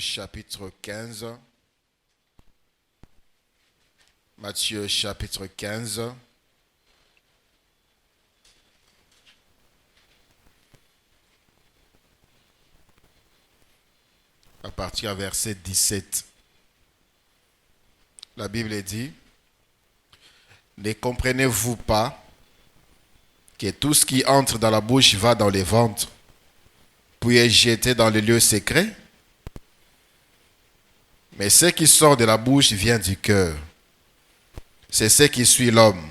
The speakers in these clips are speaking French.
chapitre 15. Matthieu chapitre 15. À partir du verset 17. La Bible dit: ne comprenez-vous pas que tout ce qui entre dans la bouche va dans le ventre, puis est jeté dans le lieu secret? Mais ce qui sort de la bouche vient du cœur. C'est ce qui suit l'homme.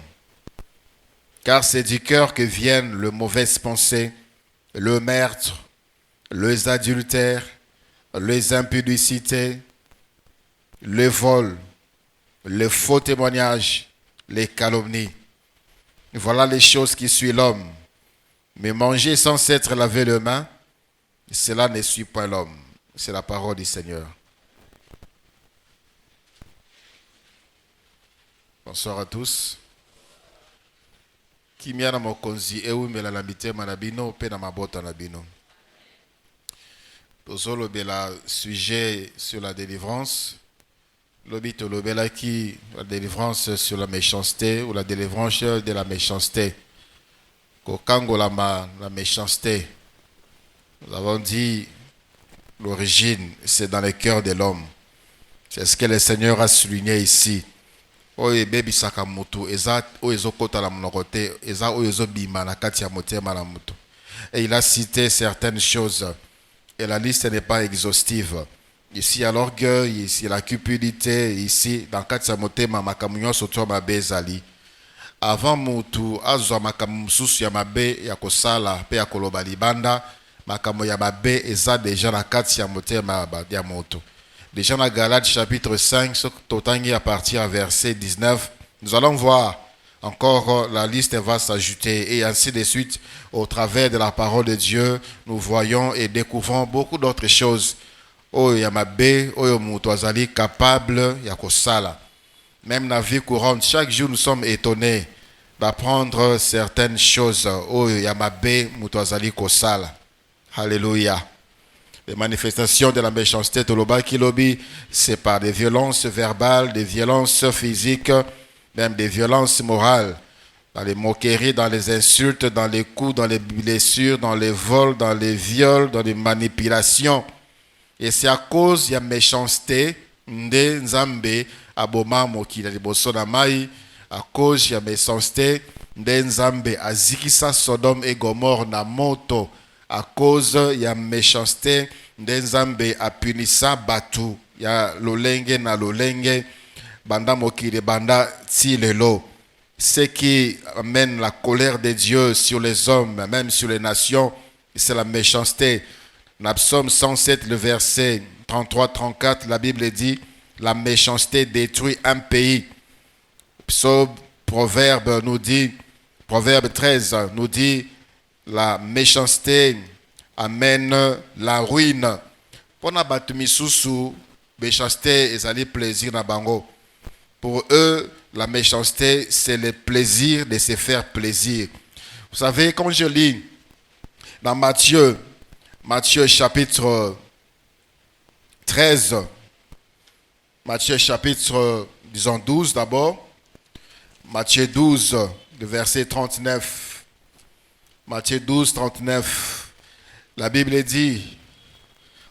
Car c'est du cœur que viennent les mauvaises pensées, le meurtre, les adultères, les impudicités, le vol, le faux témoignage, les calomnies. Voilà les choses qui suivent l'homme. Mais manger sans s'être lavé les mains, cela ne suit pas l'homme. C'est la parole du Seigneur. Bonsoir à tous. Kimia na mokonzi ewumela na mitema na bino pe na mabota na bino. Tozolobela sujet sur la délivrance. Lobi tolobela qui la délivrance sur la méchanceté ou la délivrance de la méchanceté. Kokangola la méchanceté. Nous avons dit l'origine, c'est dans le cœur de l'homme. C'est ce que le Seigneur a souligné ici. Oye bebi saka mutu eza oyezo kota la mnokote eza oyezo bima na kati ya motema na mutu. Et il a cité certaines choses et la liste n'est pas exhaustive. Ici à l'orgueil, ici la cupidité, ici dans kati ya motema makamunyo soto mabe zali. Avant mutu azwa makamususu ya mabe ya kosala pe ya koloba libanda, makamu ya mabe eza déjà na kati ya motema ya mutu. Déjà dans Galates chapitre 5, totangi à partir du verset 19, nous allons voir encore la liste va s'ajouter et ainsi de suite. Au travers de la parole de Dieu, nous voyons et découvrons beaucoup d'autres choses. Oh yamabe, oh mutuazali capable yakosala. Même dans la vie courante, chaque jour nous sommes étonnés d'apprendre certaines choses. Oh yamabe, mutuazali kosala. Alléluia. Les manifestations de la méchanceté, Toloba Kilobi, c'est par des violences verbales, des violences physiques, même des violences morales. Dans les moqueries, dans les insultes, dans les coups, dans les blessures, dans les vols, dans les viols, dans les manipulations. Et c'est à cause de la méchanceté, de Nzambe, Aboma Mokila Liboso Namai, à cause de la méchanceté, de Nzambe, Azikisa Sodome et Gomorre Namoto. À cause il y a méchanceté d'Enzambe a punissa batu ya lolenge na lolenge banda mokile banda ti lelo. Ce qui amène la colère de Dieu sur les hommes, même sur les nations, c'est la méchanceté. Dans Psaume 107, le verset 33-34, la Bible dit la méchanceté détruit un pays. Proverbe 13 nous dit la méchanceté amène la ruine. Pona batumisusu, méchanceté ezali plaisir na bango. Pour eux, la méchanceté, c'est le plaisir de se faire plaisir. Vous savez, quand je lis dans Matthieu chapitre 13, Matthieu chapitre, disons 12 d'abord, Matthieu 12, le verset 39, Matthieu 12, 39, la Bible dit,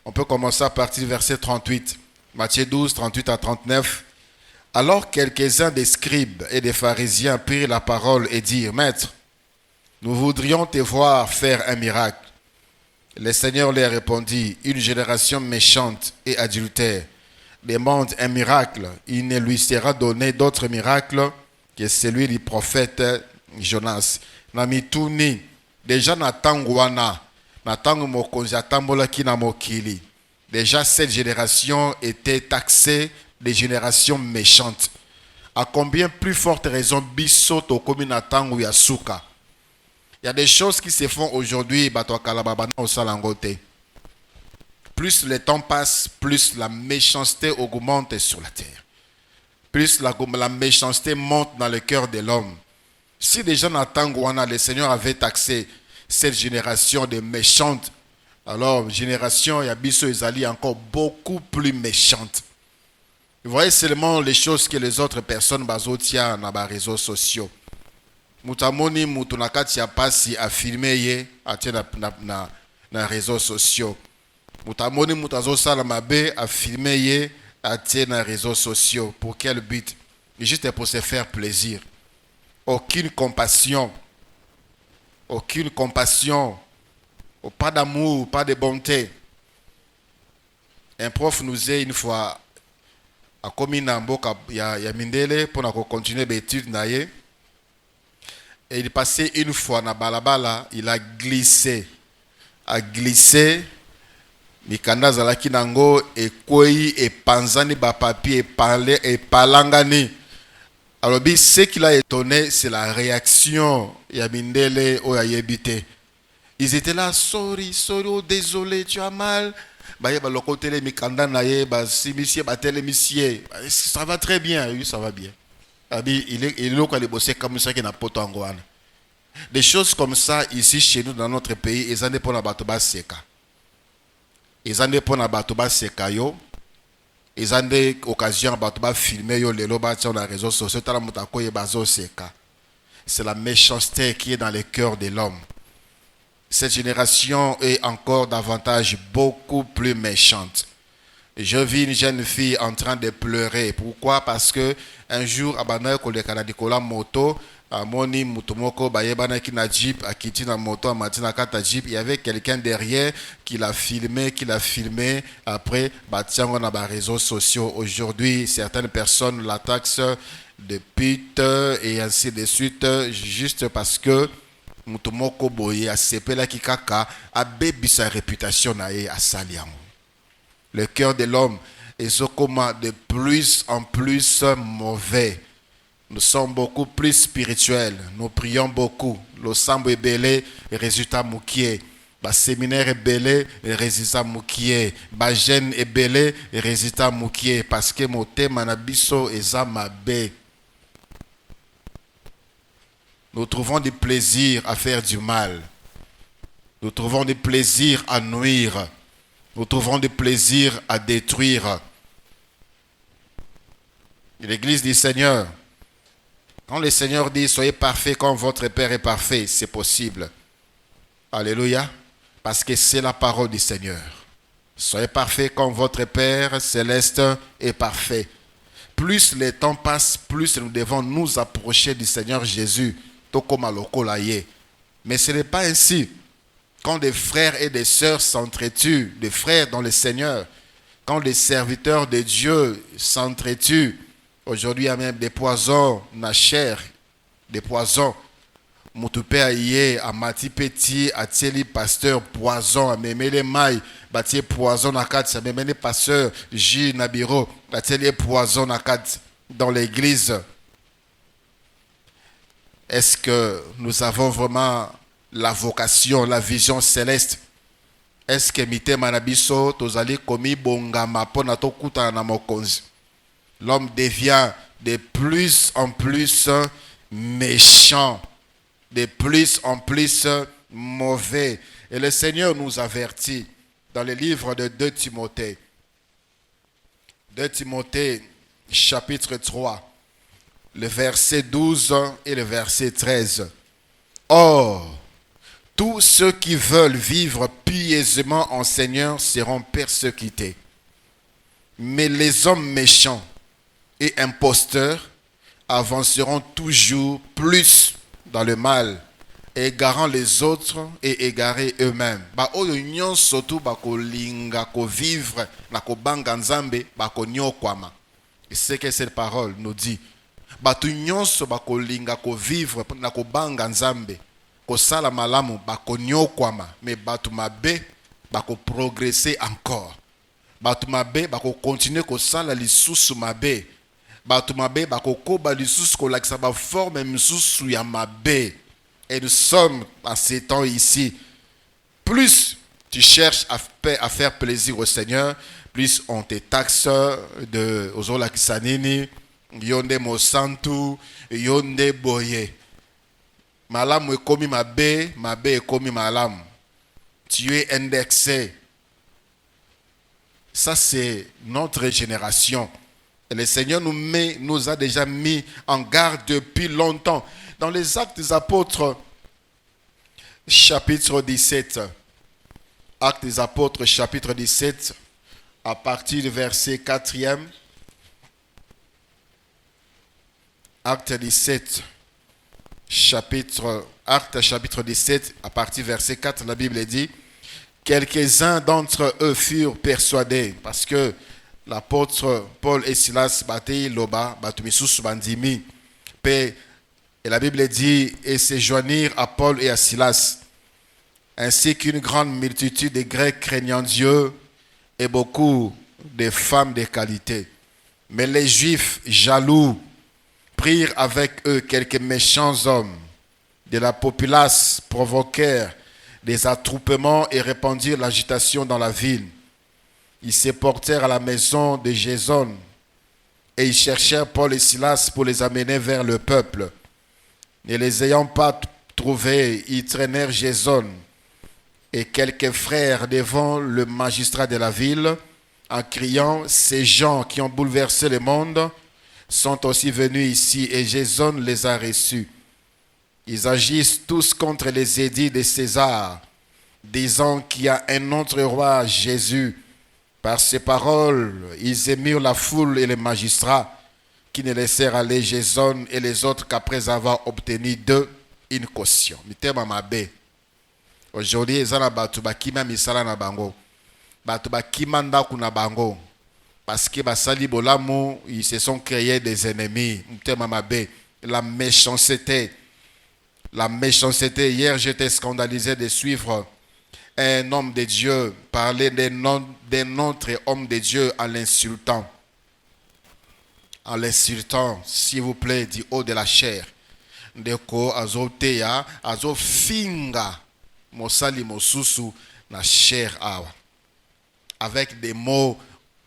on peut commencer à partir du verset 38, Matthieu 12, 38 à 39. Alors quelques-uns des scribes et des pharisiens prirent la parole et dirent, Maître, nous voudrions te voir faire un miracle. Le Seigneur leur répondit, une génération méchante et adultère demande un miracle. Il ne lui sera donné d'autre miracle que celui du prophète Jonas. Namituni. Déjà déjà cette génération était taxée des générations méchantes. À combien plus forte raison bisoto comme natangu ya suka. Il y a des choses qui se font aujourd'hui plus le temps passe, plus la méchanceté augmente sur la terre. Plus la méchanceté monte dans le cœur de l'homme. Si déjà Natangouana, le Seigneur avait taxé cette génération de méchantes Alors, génération Yabiso Ezali encore beaucoup plus méchante. Vous voyez seulement les choses que les autres personnes bazotia dans les réseaux sociaux. Mutamoni mutunakati ya pasi affirmé ye atie na réseaux sociaux. Mutamoni mutazo sala mabe affirmé ye atie na réseaux sociaux. Pour quel but? Juste pour se faire plaisir. Aucune compassion. Aucune compassion. Pas d'amour, pas de bonté. Un prof nous a une fois a commis na mboka ya mindele pour continuer l'étude na ye. Et il est passé une fois na balabala, il a glissé. A glissé. Mikanda zalaki nango et koi et panzani ba papier et palangani. Alors ce qui l'a étonné, c'est la réaction ya mindele o ya yebite. Ils étaient là, sorry, oh, désolé, tu as mal. Bah, le côté les mikanda na ye, bah, si monsieur, bah, tel monsieur, ça va très bien, oui, ça va bien. Il est là quand il bosse comme ça qui n'a pas tant. Des choses comme ça ici chez nous dans notre pays, ils en ont pour la batoba seka. Ils en ont pour la batoba seka yo. Ils ont des occasions batoba filmer yo les loba sur les réseaux sociaux. Tala mutako ye bazo seka. C'est la méchanceté qui est dans le cœur de l'homme. Cette génération est encore davantage beaucoup plus méchante. Je vis une jeune fille en train de pleurer. Pourquoi? Parce que un jour, à moto, Moni Mutomoko, Bayebana qui na jeep, à Kiti na moto, à Matina Kata jeep, il y avait quelqu'un derrière qui l'a filmé. Après, on a les réseaux sociaux. Aujourd'hui, certaines personnes l'attaquent de pute et ainsi de suite, juste parce que Mutomoko Boye a sepela Kikaka a bébi sa réputation à Saliam. Le cœur de l'homme est de plus en plus mauvais. Nous sommes beaucoup plus spirituels. Nous prions beaucoup. Le sambo est belé, résultat moukié. Le séminaire est belé, résultat moukié. Le jeune est belé, résultat moukié. Parce que mon thème manabiso est zamabe. Nous trouvons du plaisir à faire du mal. Nous trouvons du plaisir à nuire. Nous trouvons du plaisir à détruire. L'église du Seigneur, quand le Seigneur dit soyez parfaits comme votre Père est parfait, c'est possible. Alléluia. Parce que c'est la parole du Seigneur. Soyez parfaits comme votre Père céleste est parfait. Plus le temps passe, plus nous devons nous approcher du Seigneur Jésus. Mais ce n'est pas ainsi. Quand des frères et des sœurs s'entretuent, des frères dans le Seigneur, quand des serviteurs de Dieu s'entretuent, aujourd'hui il y a même des poisons dans la chair, des poisons. Moutoupe aïe, à Mati Petit, à Tieli pasteur, poison, à Memele Maï, bâti poison à 4, à Memele pasteur, J. Nabiro, à Tieli poison à 4 dans l'église. Est-ce que nous avons vraiment la vocation, la vision céleste? Est-ce que mite manabiso tozali komi bongama pona tokuta na mokonzi? L'homme devient de plus en plus méchant, de plus en plus mauvais. Et le Seigneur nous avertit dans le livre de 2 Timothée. 2 Timothée, chapitre 3. Le verset 12 et le verset 13. Or, tous ceux qui veulent vivre pieusement en Seigneur seront persécutés. Mais les hommes méchants et imposteurs avanceront toujours plus dans le mal, égarant les autres et égarés eux-mêmes. Ba oyo nyonso tu bakolinga ko vivre na ko banga nzambe bakonyokwama. Et c'est que cette parole nous dit. Batu nyonso bakolinga ko vivre na ko banga nzambe ko sala malamu bakonyokwama, mais batu mabe bako progresser encore. Batu mabe bako continuer ko sala lisusu mabe. Batu mabe bako koba lisusu ko lakisa ba forme misusu ya mabe. Et nous sommes en ces temps ici. Plus tu cherches à faire plaisir au Seigneur, plus on te taxe de ozola kisanini. Yonde mosantu, yonde boye. Malamu ekomi mabe, mabe ekomi malamu. tu es indexé. Ça, c'est notre génération. Et le Seigneur nous a déjà mis en garde depuis longtemps. Dans les Actes des Apôtres, chapitre 17, Actes des Apôtres, chapitre 17, à partir du verset 4e. Acte 17, Acte chapitre 17, à partir du verset 4, la Bible dit, quelques-uns d'entre eux furent persuadés, parce que l'apôtre Paul et Silas bataillent loba, batumisusu bandimi, et la Bible dit, et se joignirent à Paul et à Silas, ainsi qu'une grande multitude de Grecs craignant Dieu et beaucoup de femmes de qualité. Mais les Juifs jaloux prirent avec eux quelques méchants hommes de la populace, provoquèrent des attroupements et répandirent l'agitation dans la ville. Ils se portèrent à la maison de Jason et ils cherchèrent Paul et Silas pour les amener vers le peuple. Ne les ayant pas trouvés, ils traînèrent Jason et quelques frères devant le magistrat de la ville en criant, ces gens qui ont bouleversé le monde sont aussi venus ici et Jason les a reçus. Ils agissent tous contre les édits de César, disant qu'il y a un autre roi, Jésus. Par ces paroles, ils émirent la foule et les magistrats qui ne laissèrent aller Jason et les autres qu'après avoir obtenu d'eux une caution. Aujourd'hui, ils ont battu bakima misala na bango. Battu bakima ndaku na bango. Parce que basali bolamu, ils se sont créés des ennemis. La méchanceté. La méchanceté. Hier, j'étais scandalisé de suivre un homme de Dieu parler d'un autre homme de Dieu en l'insultant. En l'insultant, s'il vous plaît, du haut de la chair. Ndeko azoteya, azofinga mosali mosusu na chair awa. Avec des mots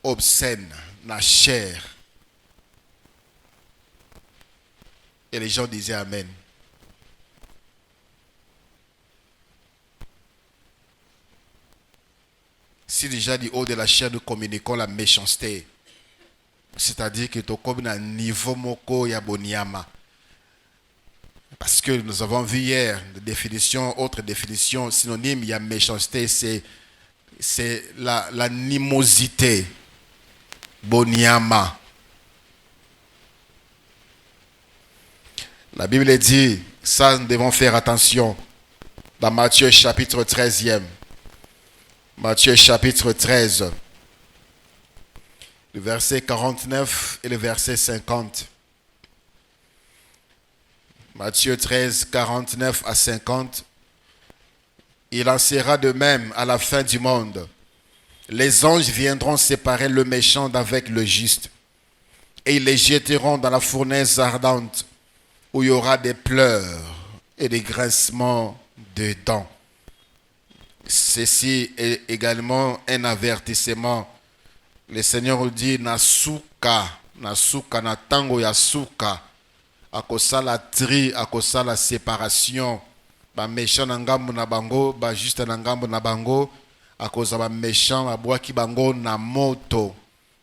obscènes, na chair. Et les gens disaient Amen. Si déjà du haut de la chair nous communiquons la méchanceté, c'est-à-dire que tu as un niveau moko ya boniama. Parce que nous avons vu hier des définitions, autre définition synonyme, il y a méchanceté, c'est l'animosité. Boniama. La Bible dit, ça nous devons faire attention. Dans Matthieu chapitre 13e. Matthieu chapitre 13. Le verset 49 et le verset 50. Matthieu 13, 49 à 50. Il en sera de même à la fin du monde. Les anges viendront séparer le méchant d'avec le juste. Et ils les jetteront dans la fournaise ardente, où il y aura des pleurs et des grincements de dents. Ceci est également un avertissement. Le Seigneur dit, Nasuka, na tango ya suka. Akosala tri, akosala séparation. Ba méchant na ngambo na bango, ba juste na ngambo na bango. Akosa ba méchant, ba boaki bango na moto.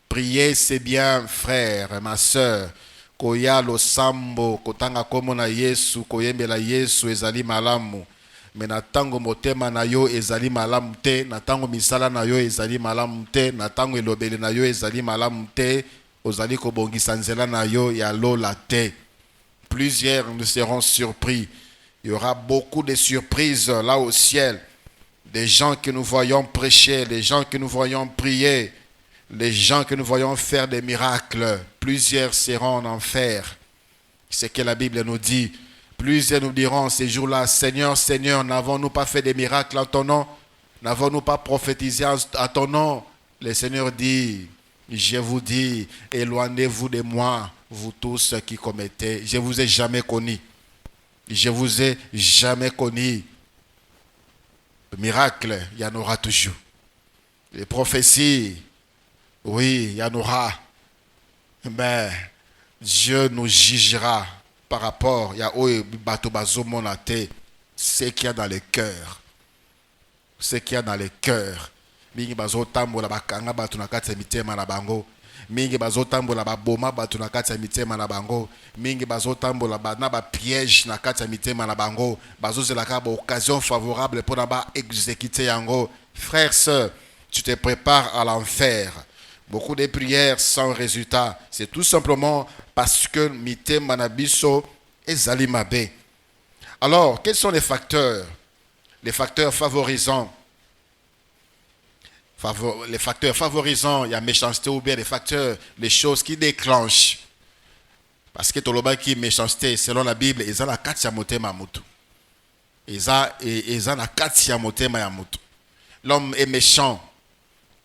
Priez, c'est bien, frère, ma soeur. Koya lo sambo, kotanga komo na Yesu, koyembela Yesu ezali malamu. Mais na tango motema na yo ezali malamu te, na tango misala na yo ezali malamu te, na tango elobeli na yo ezali malamu te, ozali kobongisa nzela na yo ya lola te. Plusieurs nous seront surpris. Il y aura beaucoup de surprises là au ciel. Des gens que nous voyons prêcher, des gens que nous voyons prier, les gens que nous voyons faire des miracles. Plusieurs seront en enfer. C'est ce que la Bible nous dit. Plusieurs nous diront ces jours-là, Seigneur, Seigneur, n'avons-nous pas fait des miracles en ton nom? N'avons-nous pas prophétisé à ton nom? Le Seigneur dit, je vous dis, éloignez-vous de moi, vous tous qui commettez. Je ne vous ai jamais connu. Je vous ai jamais connu. Le miracle, il y en aura toujours. Les prophéties, oui, il y en aura. Mais Dieu nous jugera par rapport à ce qu'il y a dans le cœur. ce qu'il y a dans les cœurs. Mingi bazotambola bakanga batu na kati ya mitema na bango. Mingi bazotambola baboma batu na kati ya mitema na bango. Mingi bazotambola na ba piège na kati ya mitema na bango. Bazozelaka ba occasion favorable pour na ba exécuter yango. Frères, sœurs, tu te prépares à l'enfer. Beaucoup de prières sans résultat. C'est tout simplement parce que mitema na biso ezali mabe. Alors, quels sont les facteurs? Les facteurs favorisants. Les facteurs favorisants, il y a méchanceté ou bien les choses qui déclenchent. Parce que toloba qui méchanceté, selon la Bible, ils ont la katia motema mutu. Ils ont la katia motema ya mutu. L'homme est méchant.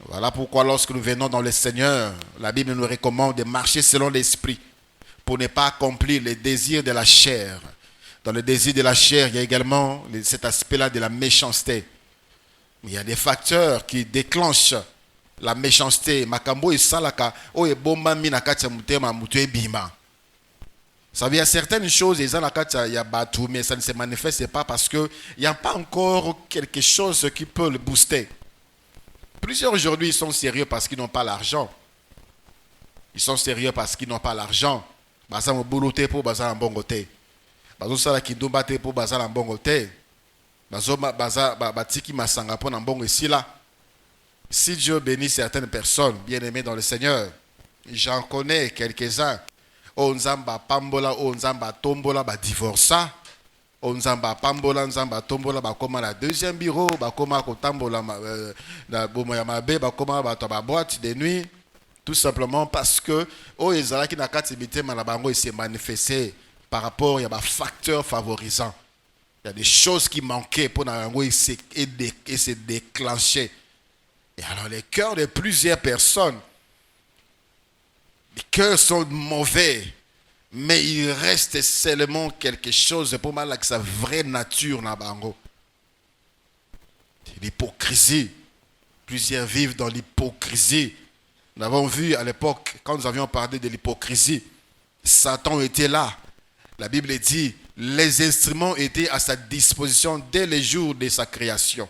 Voilà pourquoi lorsque nous venons dans le Seigneur, la Bible nous recommande de marcher selon l'esprit pour ne pas accomplir les désirs de la chair. Dans le désir de la chair, il y a également cet aspect-là de la méchanceté. Il y a des facteurs qui déclenchent la méchanceté. Makambo et salaka, o e bomba mi na kati ya mutema mutu e bima. Ça veut dire certaines choses, il y a batou, mais ça ne se manifeste pas parce qu'il n'y a pas encore quelque chose qui peut le booster. Plusieurs aujourd'hui sont sérieux parce qu'ils n'ont pas l'argent. Ils sont sérieux parce qu'ils n'ont pas l'argent. Baza mo bouloté pour baza en bon côté. Bazo sala ki dombate pour baza en bon côté. Si Dieu bénit certaines personnes bien aimées dans le Seigneur, j'en connais quelques-uns. Onzamba pambola, onzamba tombola, ba divorça. Onzamba pambola, onzamba tombola, ba koma la deuxième bureau, ba koma kotambola na bomoya mabe, ba koma ba to ba boîte de nuit. Tout simplement parce que ezala ki na kati mitema na bango s'est manifesté par rapport à un facteur favorisant. Il y a des choses qui manquaient pour et se déclencher. Et alors les cœurs de plusieurs personnes, les cœurs sont mauvais, mais il reste seulement quelque chose pour mal avec sa vraie nature na bango. L'hypocrisie. Plusieurs vivent dans l'hypocrisie. Nous avons vu à l'époque, quand nous avions parlé de l'hypocrisie, Satan était là. La Bible dit, les instruments étaient à sa disposition dès les jours de sa création.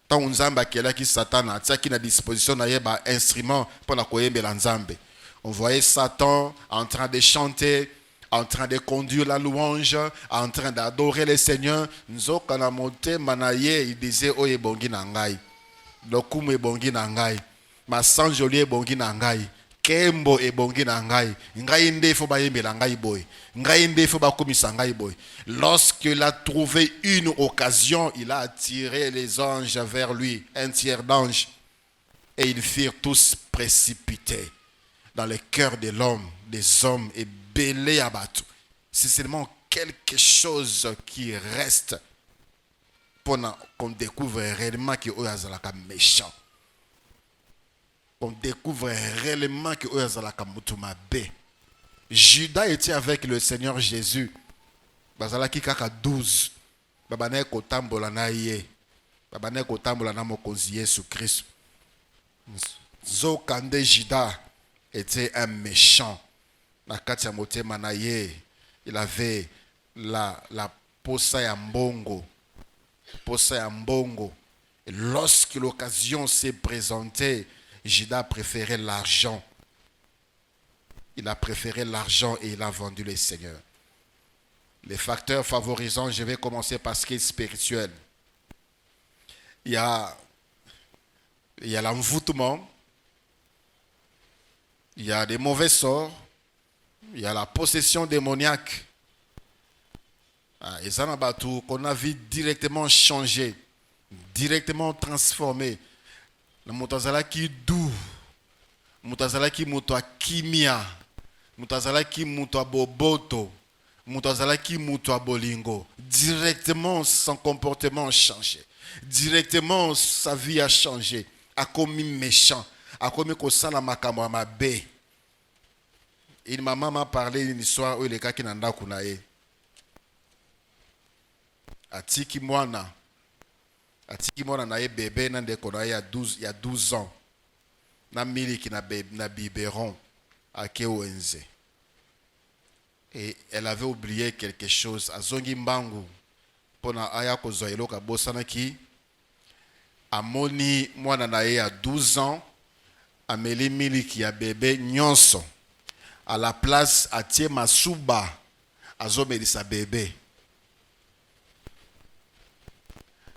Tant on zamba qui Satan a à disposition d'un instrument pour la koyembe nzambe. On voyait Satan en train de chanter, en train de conduire la louange, en train d'adorer le Seigneur. Nzokana monte manaye, il disait oye bongi nangai. Dokume bongi nangai. Masanjoli e bongi nangai. Kembo e bongi nangai. Ngai nde fo bayembela ngai boy. Ngai nde fo bakomisa ngai boy. Lorsqu'il a trouvé une occasion, il a attiré les anges vers lui, un tiers d'anges, et ils firent tous précipiter dans le cœur de l'homme, des hommes, et belé abattu. C'est seulement quelque chose qui reste pour qu'on découvre réellement que Oyazalaka méchant. On découvre réellement que Oyazalaka mutumabe. Judas était avec le Seigneur Jésus. Bazalaki kaka 12. Babane kotambola na ye. Babane kotambola na mokonzi Yesu Christ. Zokande Judas était un méchant. Na katia motema na ye, il avait la posa ya mbongo. Posa ya mbongo. Et lorsque l'occasion s'est présentée, Judas préférait l'argent. Il a préféré l'argent et il a vendu le Seigneur. Les facteurs favorisants, je vais commencer par ce qui est spirituel. Il y a l'envoûtement, il y a des mauvais sorts, il y a la possession démoniaque. Et ça, qu'on a vu directement changé, directement transformé. Le mutazala qui doux, mutazala qui mutwa kimia, mutazala qui mutwa boboto, mutazala qui mutwa bolingo. Directement, son comportement a changé. Directement, sa vie a changé. A commis méchant, a commis kosala makambo mabe. Une maman m'a parlé d'une histoire où il est qui nanda kunae. Atiki mwana na ye bébé nande konae il y a 12 ans. Na miliki na biberon à Kewenze. Et elle avait oublié quelque chose. A zongi mbangu pona aya kozwa eloka bosana ki amoni mwana na ye à 12 ans ameli miliki ya bébé nyonso à la place atie masuba azomelisa bébé.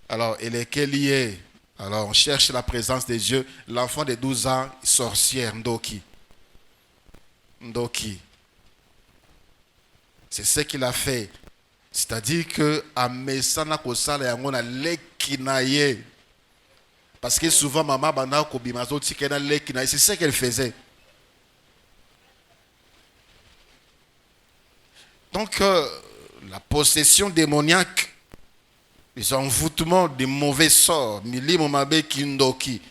Alors il est lié. Alors on cherche la présence de Dieu. L'enfant de 12 ans, sorcière, Ndoki. Ndoki. C'est ce qu'il a fait. C'est-à-dire que amesana kosala yango na leki na ye. Parce que souvent maman bana ko bimazo tikena leki na ye, c'est ce qu'elle faisait. Donc la possession démoniaque, les envoûtements des mauvais sorts, milimo mabe kindoki,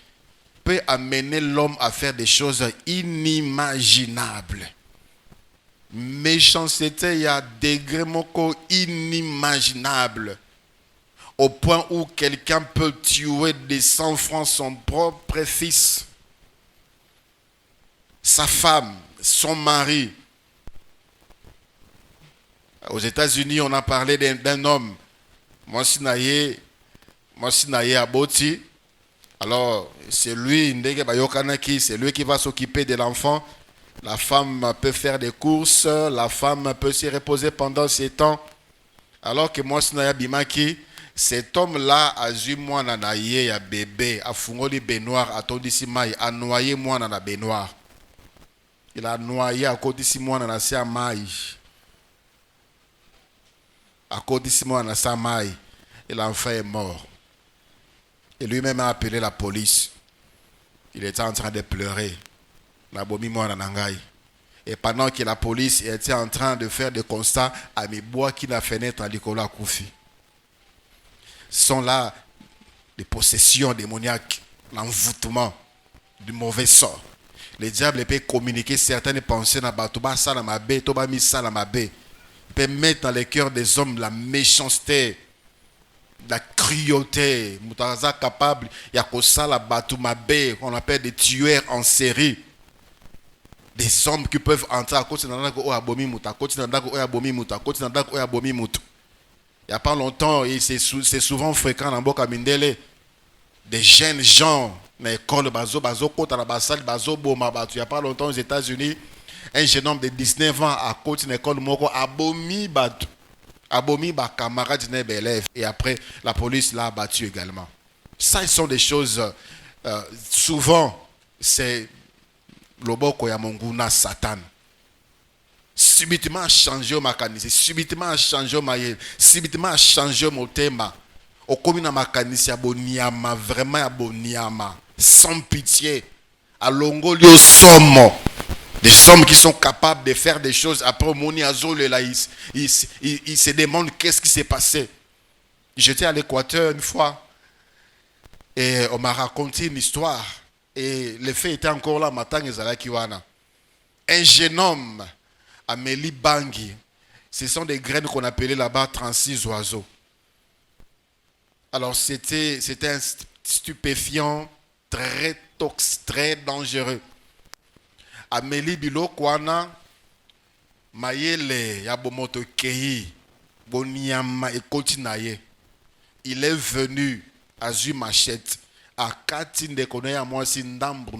peut amener l'homme à faire des choses inimaginables. Méchanceté, il y a des degrés inimaginables. Au point où quelqu'un peut tuer des 100 francs son propre fils, sa femme, son mari. Aux États-Unis, on a parlé d'un homme. Moi, Sinaye Aboti. Alors, c'est lui, c'est lui qui va s'occuper de l'enfant. La femme peut faire des courses, la femme peut se reposer pendant ces temps. Alors que moi, Sinaye Bimaki, cet homme-là a eu moi nanaye ya bébé, a fungoli baignoire, a tondisi maï, a noyé moi dans la baignoire. Il a noyé à côté de moi dans la maï. À côté de moi dans sa maï. Et l'enfant est mort. Et lui-même a appelé la police. Il était en train de pleurer. Et pendant que la police était en train de faire des constats, à mes bois qui la fenêtre à Nicolas Koufi. Ce sont là les possessions démoniaques, l'envoûtement du mauvais sort. Le diable peut communiquer certaines pensées dans Batouba Salamabé, Toba Misalamabé. Il peut mettre dans les cœurs des hommes la méchanceté, la cruauté. Moutaza capable, il y a ça la Batoumabe, qu'on appelle des tueurs en série. Des hommes qui peuvent entrer à côté d'un dago abomi muta, à côté d'un dago abomi muta, à côté d'un dago abomi muta. Il n'y a pas longtemps, et c'est souvent fréquent dans Boka Mindele, des jeunes gens dans l'école, il n'y a pas longtemps aux États-Unis, un jeune homme de 19 ans à côté de l'école, abomi camarade élève, et après la police l'a abattu également. Ça, ce sont des choses, souvent, c'est Loboko ya Monguna Satan. Subitement changer ma canisse, subitement changer ma yel, subitement changer mon thème. Au commune ma canisse aboniama, vraiment aboniama, sans pitié. À Longolio somme. Des sommes qui sont capables de faire des choses. Après Moni Azole là, il se demande qu'est-ce qui s'est passé. J'étais à l'Équateur une fois et on m'a raconté une histoire. Et les faits étaient encore là, Matang et Zalakiwana. Un jeune homme, Amélie Bangui, ce sont des graines qu'on appelait là-bas 36 oiseaux. Alors c'était un stupéfiant très toxique, très dangereux. Amélie Bilokwana, Mayele Yabomoto Kei, Boniama et Kotinaye. Il est venu à Zu Machette. À Katine de Konoya moi si ndambu.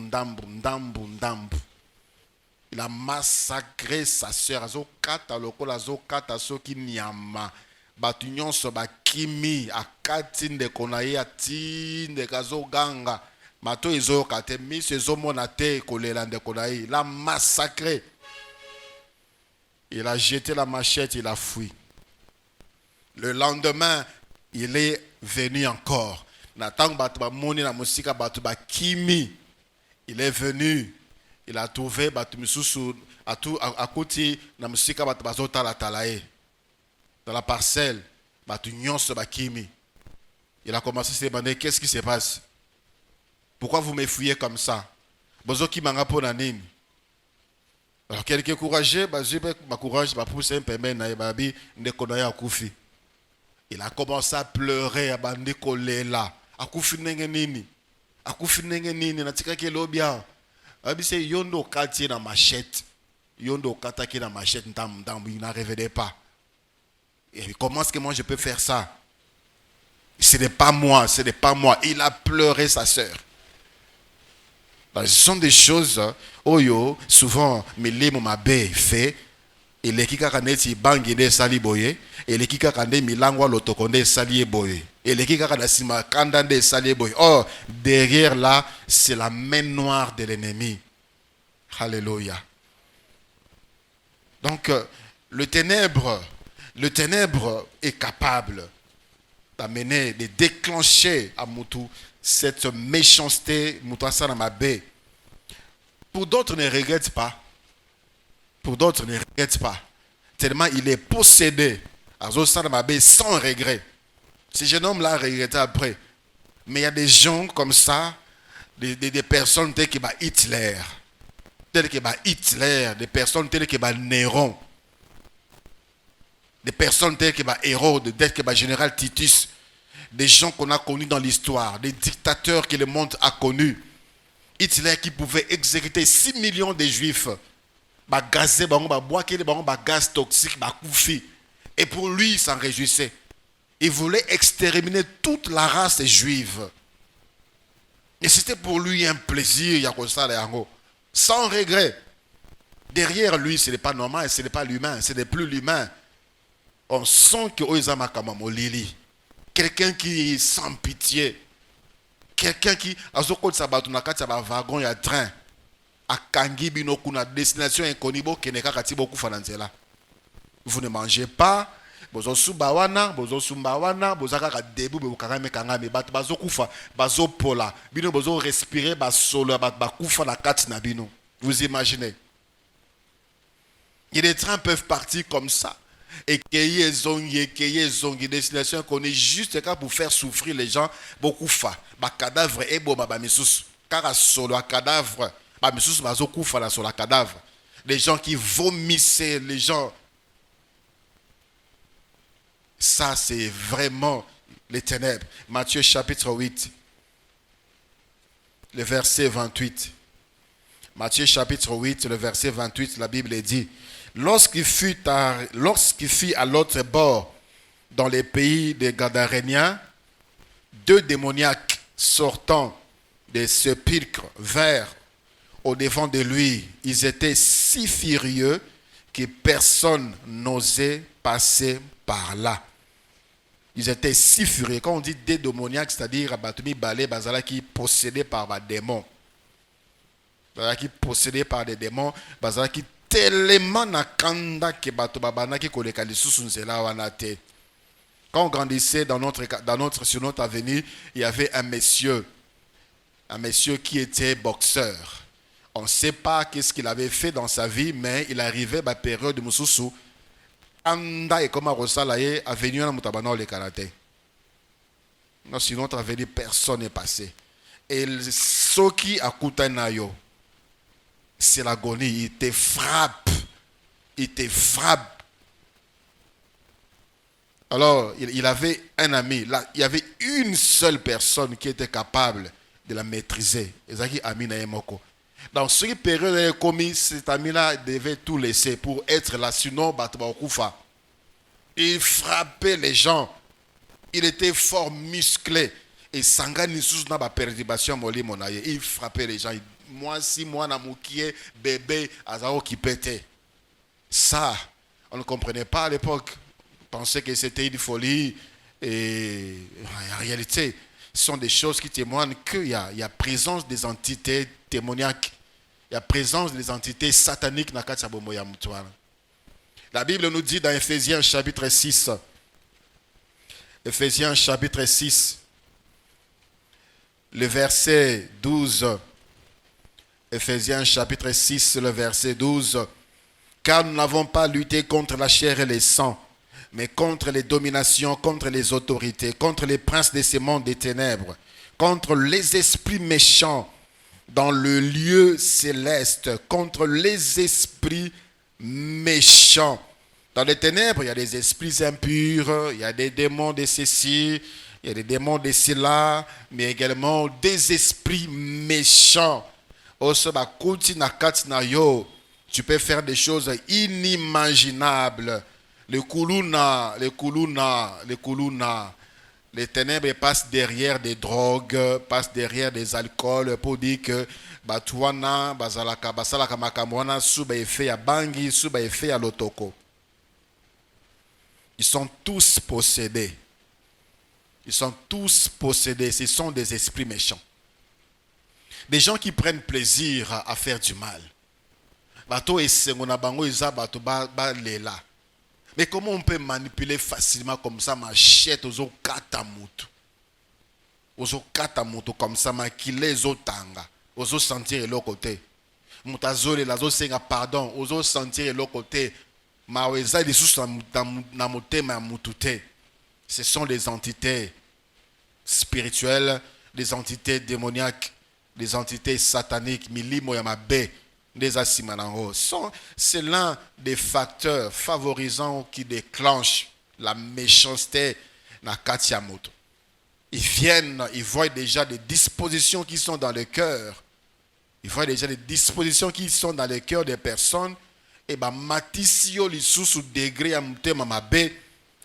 Il a massacré sa sœur. Azo kata lokola azo kata soki nyama. Batunyon so bakimi a Katine de Konoya tine de kazo ganga. Mato izo kate mis ezo monate kolela de Konoya. Il a massacré. Il a jeté la machette, il a fui. Le lendemain, il est venu encore. Il est venu, il a trouvé dans la parcelle, il a commencé à se demander qu'est-ce qui se passe. Pourquoi vous me fouillez comme ça? Alors quelqu'un courageux, il a commencé à pleurer, à bande kolela. Akufi nenge nini natika ke lobia abise yondo kati na machette yondo kataki na machette ndam il n'en revenait pas. Et comment est-ce que moi je peux faire ça? ce n'est pas moi, ce n'est pas moi. Il a pleuré sa sœur. Ce sont des choses, oyo, souvent, milimo mabe fait, et les kika kaneti bangi de sali boye, et les kika kande milangwa lotokonde sali boye, et les kika kanasima kandande sali boye. Or, derrière là, c'est la main noire de l'ennemi. Alléluia. Donc, le ténèbre est capable d'amener, de déclencher à Moutou cette méchanceté, pour d'autres ne regrettent pas. Pour d'autres ne regrettent pas. Tellement il est possédé sans regret. Ce jeune homme-là regrettait après. Mais il y a des gens comme ça, des personnes telles que Hitler, des personnes telles que Néron, des personnes telles que Hérode, telles que Général Titus, des gens qu'on a connus dans l'histoire, des dictateurs que le monde a connus. Hitler qui pouvait exécuter 6 millions de juifs, gazé, gaz toxique, et pour lui, il s'en réjouissait. Il voulait exterminer toute la race juive. Et c'était pour lui un plaisir, sans regret. Derrière lui, ce n'est pas normal, ce n'est pas l'humain, ce n'est plus l'humain. On sent que Oizama Lili, quelqu'un qui est sans pitié, quelqu'un qui a wagon et train à Kangi Binokuna, destination inconnue, vous ne mangez pas, bozo subawana, bozo sumbawana, bozo kaka debu bokangame kangame bat bazo kufa, bazo pola, bino bozo respirer basolo ba kufa la kati na bino. Vous imaginez? Et les trains peuvent partir comme ça. Et qu'il zongi, destination qu'on est juste là pour faire souffrir les gens, beaucoup fa, ba cadavre et bo ba misus, car solo cadavre, ba misus bazo kufa la sur la cadavre. Les gens qui vomissaient, les gens. Ça, c'est vraiment les ténèbres. Matthieu chapitre 8, le verset 28. Matthieu chapitre 8, le verset 28, la Bible dit, lorsqu'il fut à l'autre bord, dans les pays des Gadaréniens, 2 démoniaques sortant des sépulcres vinrent au devant de lui. Ils étaient si furieux que personne n'osait passer par là. Ils étaient si furieux. Quand on dit des démoniaques, c'est-à-dire Batumi Balé, Bazala qui possédé par des démons. Bazala qui possédé par des démons. Bazala qui tellement nakanda que Batobabana qui koleka les sous-sunzela wanate. Quand on grandissait sur notre avenue, il y avait un monsieur qui était boxeur. On ne sait pas qu'est-ce qu'il avait fait dans sa vie, mais il arrivait à la période de Moussoussou. Anda et comme Rosalaye a venu à Moutabana le karaté. Non, sinon, notre avenue, personne n'est passé. Et ce qui a coûté nayo, c'est l'agonie. Il te frappe. Il te frappe. Alors, il avait un ami. Là, il y avait une seule personne qui était capable de la maîtriser. Ezaki Amina Emoko. Dans cette période, cet ami-là devait tout laisser pour être là. Sinon, Batouba. Il frappait les gens. Il était fort musclé. Et Sangani sous n'a pas perturbation moli monaye. Il frappait les gens. Moi, si moi, Namoukié, bébé, Azao qui pétait. Ça, on ne comprenait pas à l'époque. On pensait que c'était une folie. Et en réalité, ce sont des choses qui témoignent qu'il y a présence des entités démoniaques. Il y a présence des entités sataniques. La Bible nous dit dans Ephésiens chapitre 6. Ephésiens chapitre 6. Le verset 12. Ephésiens chapitre 6, le verset 12. Car nous n'avons pas lutté contre la chair et le sang, mais contre les dominations, contre les autorités, contre les princes de ce monde des ténèbres, contre les esprits méchants dans le lieu céleste, contre les esprits méchants. Dans les ténèbres, il y a des esprits impurs, il y a des démons de ceci, il y a des démons de cela, mais également des esprits méchants. Tu peux faire des choses inimaginables. Les kuluna, Les ténèbres passent derrière des drogues, passent derrière des alcools pour dire que Batuana, Bazalaka, Basalaka Makamwana, Suba effet à Bangi, Suba effet à Lotoko. Ils sont tous possédés. Ils sont tous possédés. Ce sont des esprits méchants. Des gens qui prennent plaisir à faire du mal. Bato et Sengona Bango Isa Bato Ba Lela. Mais comment on peut manipuler facilement comme ça machette aux katamutu? Aux katamutu comme ça ma kile aux tanga. Aux sentir l'autre côté. Mutazole la zo senga pardon. Aux sentir l'autre côté. Maweza di sous na motema mutute. Ce sont des entités spirituelles, des entités démoniaques, des entités sataniques, milimo yamabe. C'est l'un des facteurs favorisants qui déclenche la méchanceté dans Katiamoto. Ils voient déjà des dispositions qui sont dans le cœur. Ils voient déjà des dispositions qui sont dans le cœur des personnes. Et matisio li sous degré à mamabe.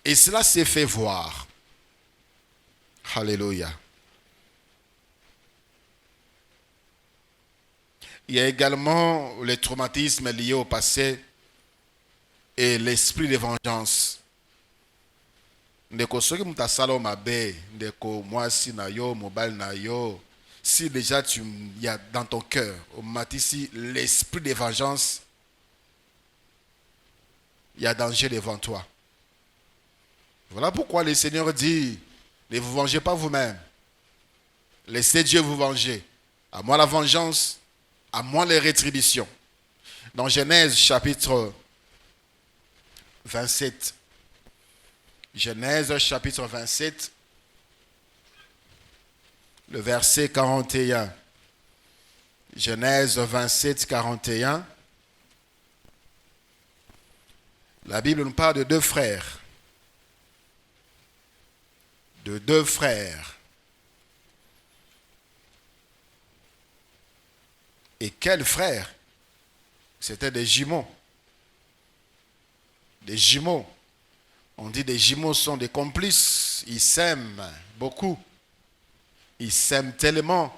Et cela s'est fait voir. Alléluia. Il y a également les traumatismes liés au passé et l'esprit de vengeance. Si déjà il y a dans ton cœur, l'esprit de vengeance, il y a danger devant toi. Voilà pourquoi le Seigneur dit, ne vous vengez pas vous-même. Laissez Dieu vous venger. À moi la vengeance, à moi les rétributions. Dans Genèse chapitre 27. Genèse chapitre 27, le verset 41. Genèse 27, 41. La Bible nous parle de deux frères. De deux frères. Et quels frères? C'était des jumeaux. Des jumeaux. On dit des jumeaux sont des complices. Ils s'aiment beaucoup. Ils s'aiment tellement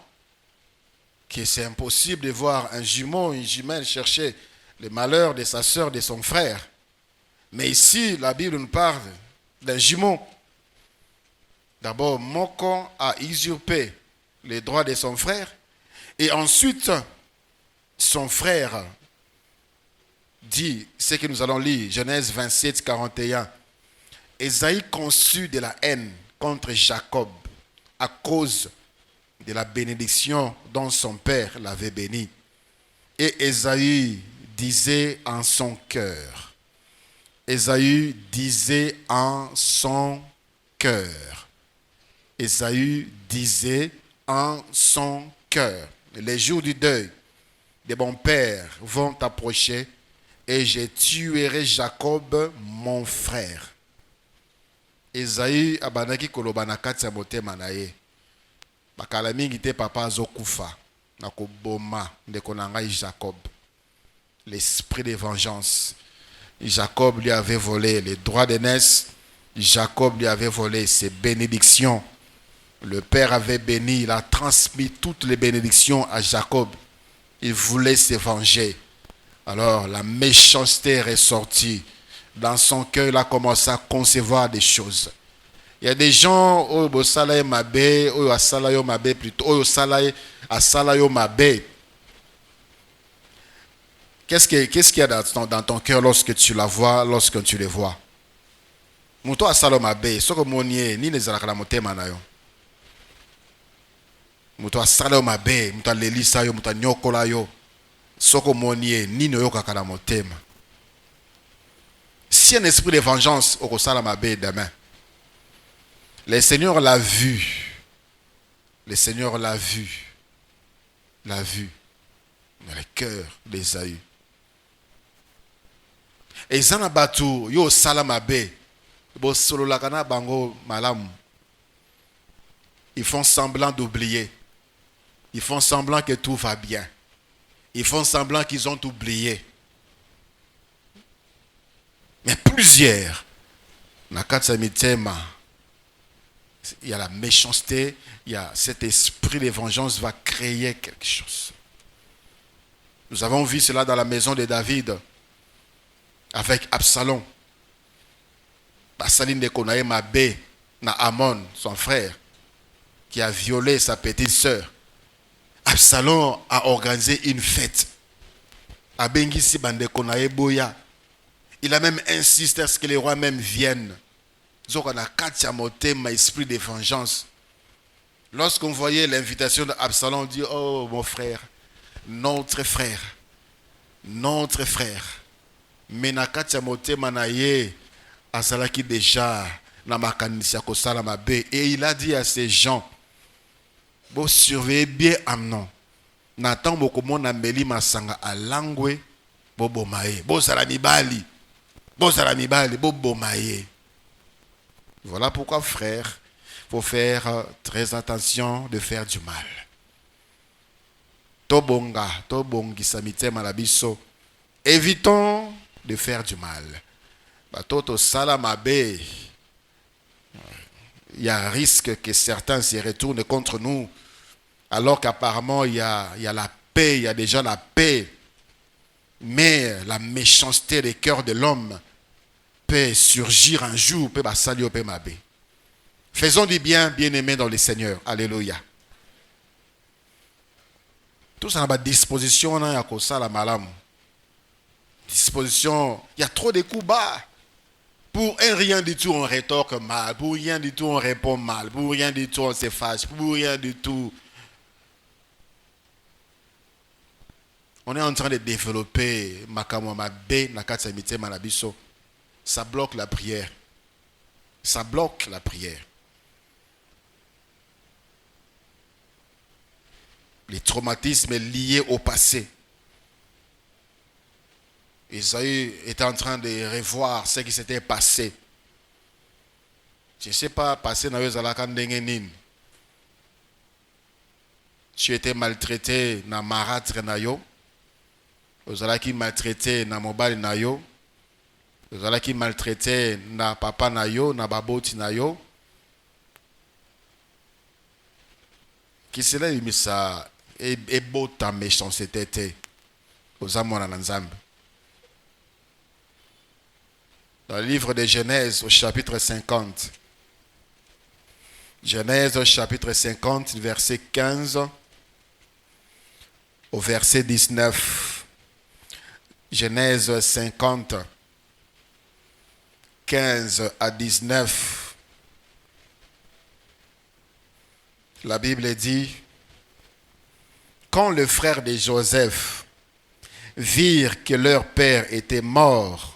que c'est impossible de voir un jumeau, une jumelle chercher le malheur de sa soeur, de son frère. Mais ici, la Bible nous parle d'un jumeau. D'abord, Moko a usurpé les droits de son frère. Et ensuite, son frère dit, ce que nous allons lire, Genèse 27, 41. Ésaïe conçut de la haine contre Jacob à cause de la bénédiction dont son père l'avait béni. Et Ésaü disait en son cœur. Ésaü disait en son cœur. Ésaü disait en son cœur. Les jours du deuil de mon père vont approcher et je tuerai Jacob, mon frère. Esaü abanaki koloba na kati ya motema na ye. Bakala mingi te papa azokufa na koboma ndeko na ngai Jacob. L'esprit de vengeance. Jacob lui avait volé les droits d'aînesse. Jacob lui avait volé ses bénédictions. Le père avait béni, il a transmis toutes les bénédictions à Jacob. Il voulait se venger. Alors la méchanceté est ressortie. Dans son cœur, il a commencé à concevoir des choses. Il y a des gens, au salaye mabe, au salayo mabe plutôt, au salaye à salayo mabe. Qu'est-ce qu'il y a dans ton cœur lorsque tu la vois, lorsque tu les vois? Muto a salayo mabe, ce que monier ni les alakala motema na yo. Muto a salayo mabe, muto a lelisa yo, muto a nyokola yo. Ce que monier ni no yo kakala motema. Si un esprit de vengeance au Salamabé demain, le Seigneur l'a vu. Le Seigneur l'a vu. L'a vu dans le cœur d'Ésaü. Et Zanabatu, yo Salamabé, bo sololakana bango malam. Ils font semblant d'oublier. Ils font semblant que tout va bien. Ils font semblant qu'ils ont oublié. Mais plusieurs, na kati ya mitema, Il y a la méchanceté, il y a cet esprit de vengeance va créer quelque chose. Nous avons vu cela dans la maison de David avec Absalom. Saline de Konaï Mabé, na Amon, son frère, qui a violé sa petite sœur. Absalom a organisé une fête. Abengisi Bande Konaï Boya. Il a même insisté à ce que les rois même viennent. Zoko na katia motema esprit de vengeance. Lorsqu'on voyait l'invitation d'Absalom, on dit, oh mon frère, notre frère. Mais na katia motema na ye, asalaki déjà na makanisi ya kosala mabe. Et il a dit à ces gens, vous surveillez bien Amnon. Nathan bokomona meli masanga alangwe, bobomaye. Bozala mibali, bobomaye. Voilà pourquoi, frère, il faut faire très attention de faire du mal. Tobongi samite malabiso. Évitons de faire du mal. Toto salamabe. Il y a un risque que certains se retournent contre nous, alors qu'apparemment il y a la paix, il y a déjà la paix. Mais la méchanceté des cœurs de l'homme peut surgir un jour, peut salir, peut m'aber. Faisons du bien, bien-aimés dans le Seigneur. Alléluia. Tout ça, à disposition, il y a ça, la malam. Disposition, il y a trop de coups bas. Pour un rien du tout, on rétorque mal. Pour rien du tout, on répond mal. Pour rien du tout, on se fâche. Pour rien du tout. On est en train de développer ça bloque la prière. Ça bloque la prière. Les traumatismes liés au passé. Isaïe était en train de revoir ce qui s'était passé. Je ne sais pas, passé dans le tu étais maltraité dans marâtre nayo. Vous allez qui maltraité dans mobile nayo. Vous allez qui maltraité dans papa nayo, dans baboti nayo. Qui se l'a mis ça et beau ta méchanceté aux amours en ensemble. Dans le livre de Genèse au chapitre 50. Genèse au chapitre 50, verset 15 au verset 19. Genèse 50, 15 à 19. La Bible dit, quand le frère de Joseph virent que leur père était mort,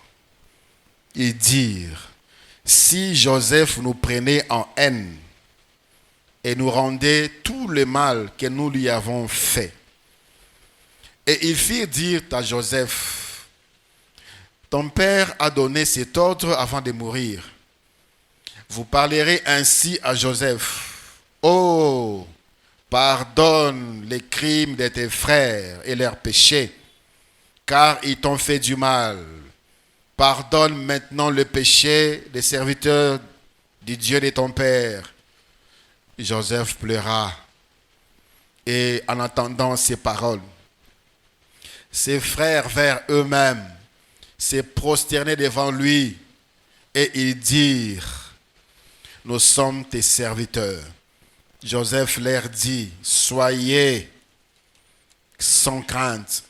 ils dirent, si Joseph nous prenait en haine et nous rendait tout le mal que nous lui avons fait. Et ils firent dire à Joseph, ton père a donné cet ordre avant de mourir. Vous parlerez ainsi à Joseph. Oh, pardonne les crimes de tes frères et leurs péchés, car ils t'ont fait du mal. Pardonne maintenant le péché des serviteurs du Dieu de ton père. Joseph pleura. Et en entendant ces paroles, ses frères vers eux-mêmes se prosternaient devant lui et ils dirent, nous sommes tes serviteurs. Joseph leur dit, soyez sans crainte,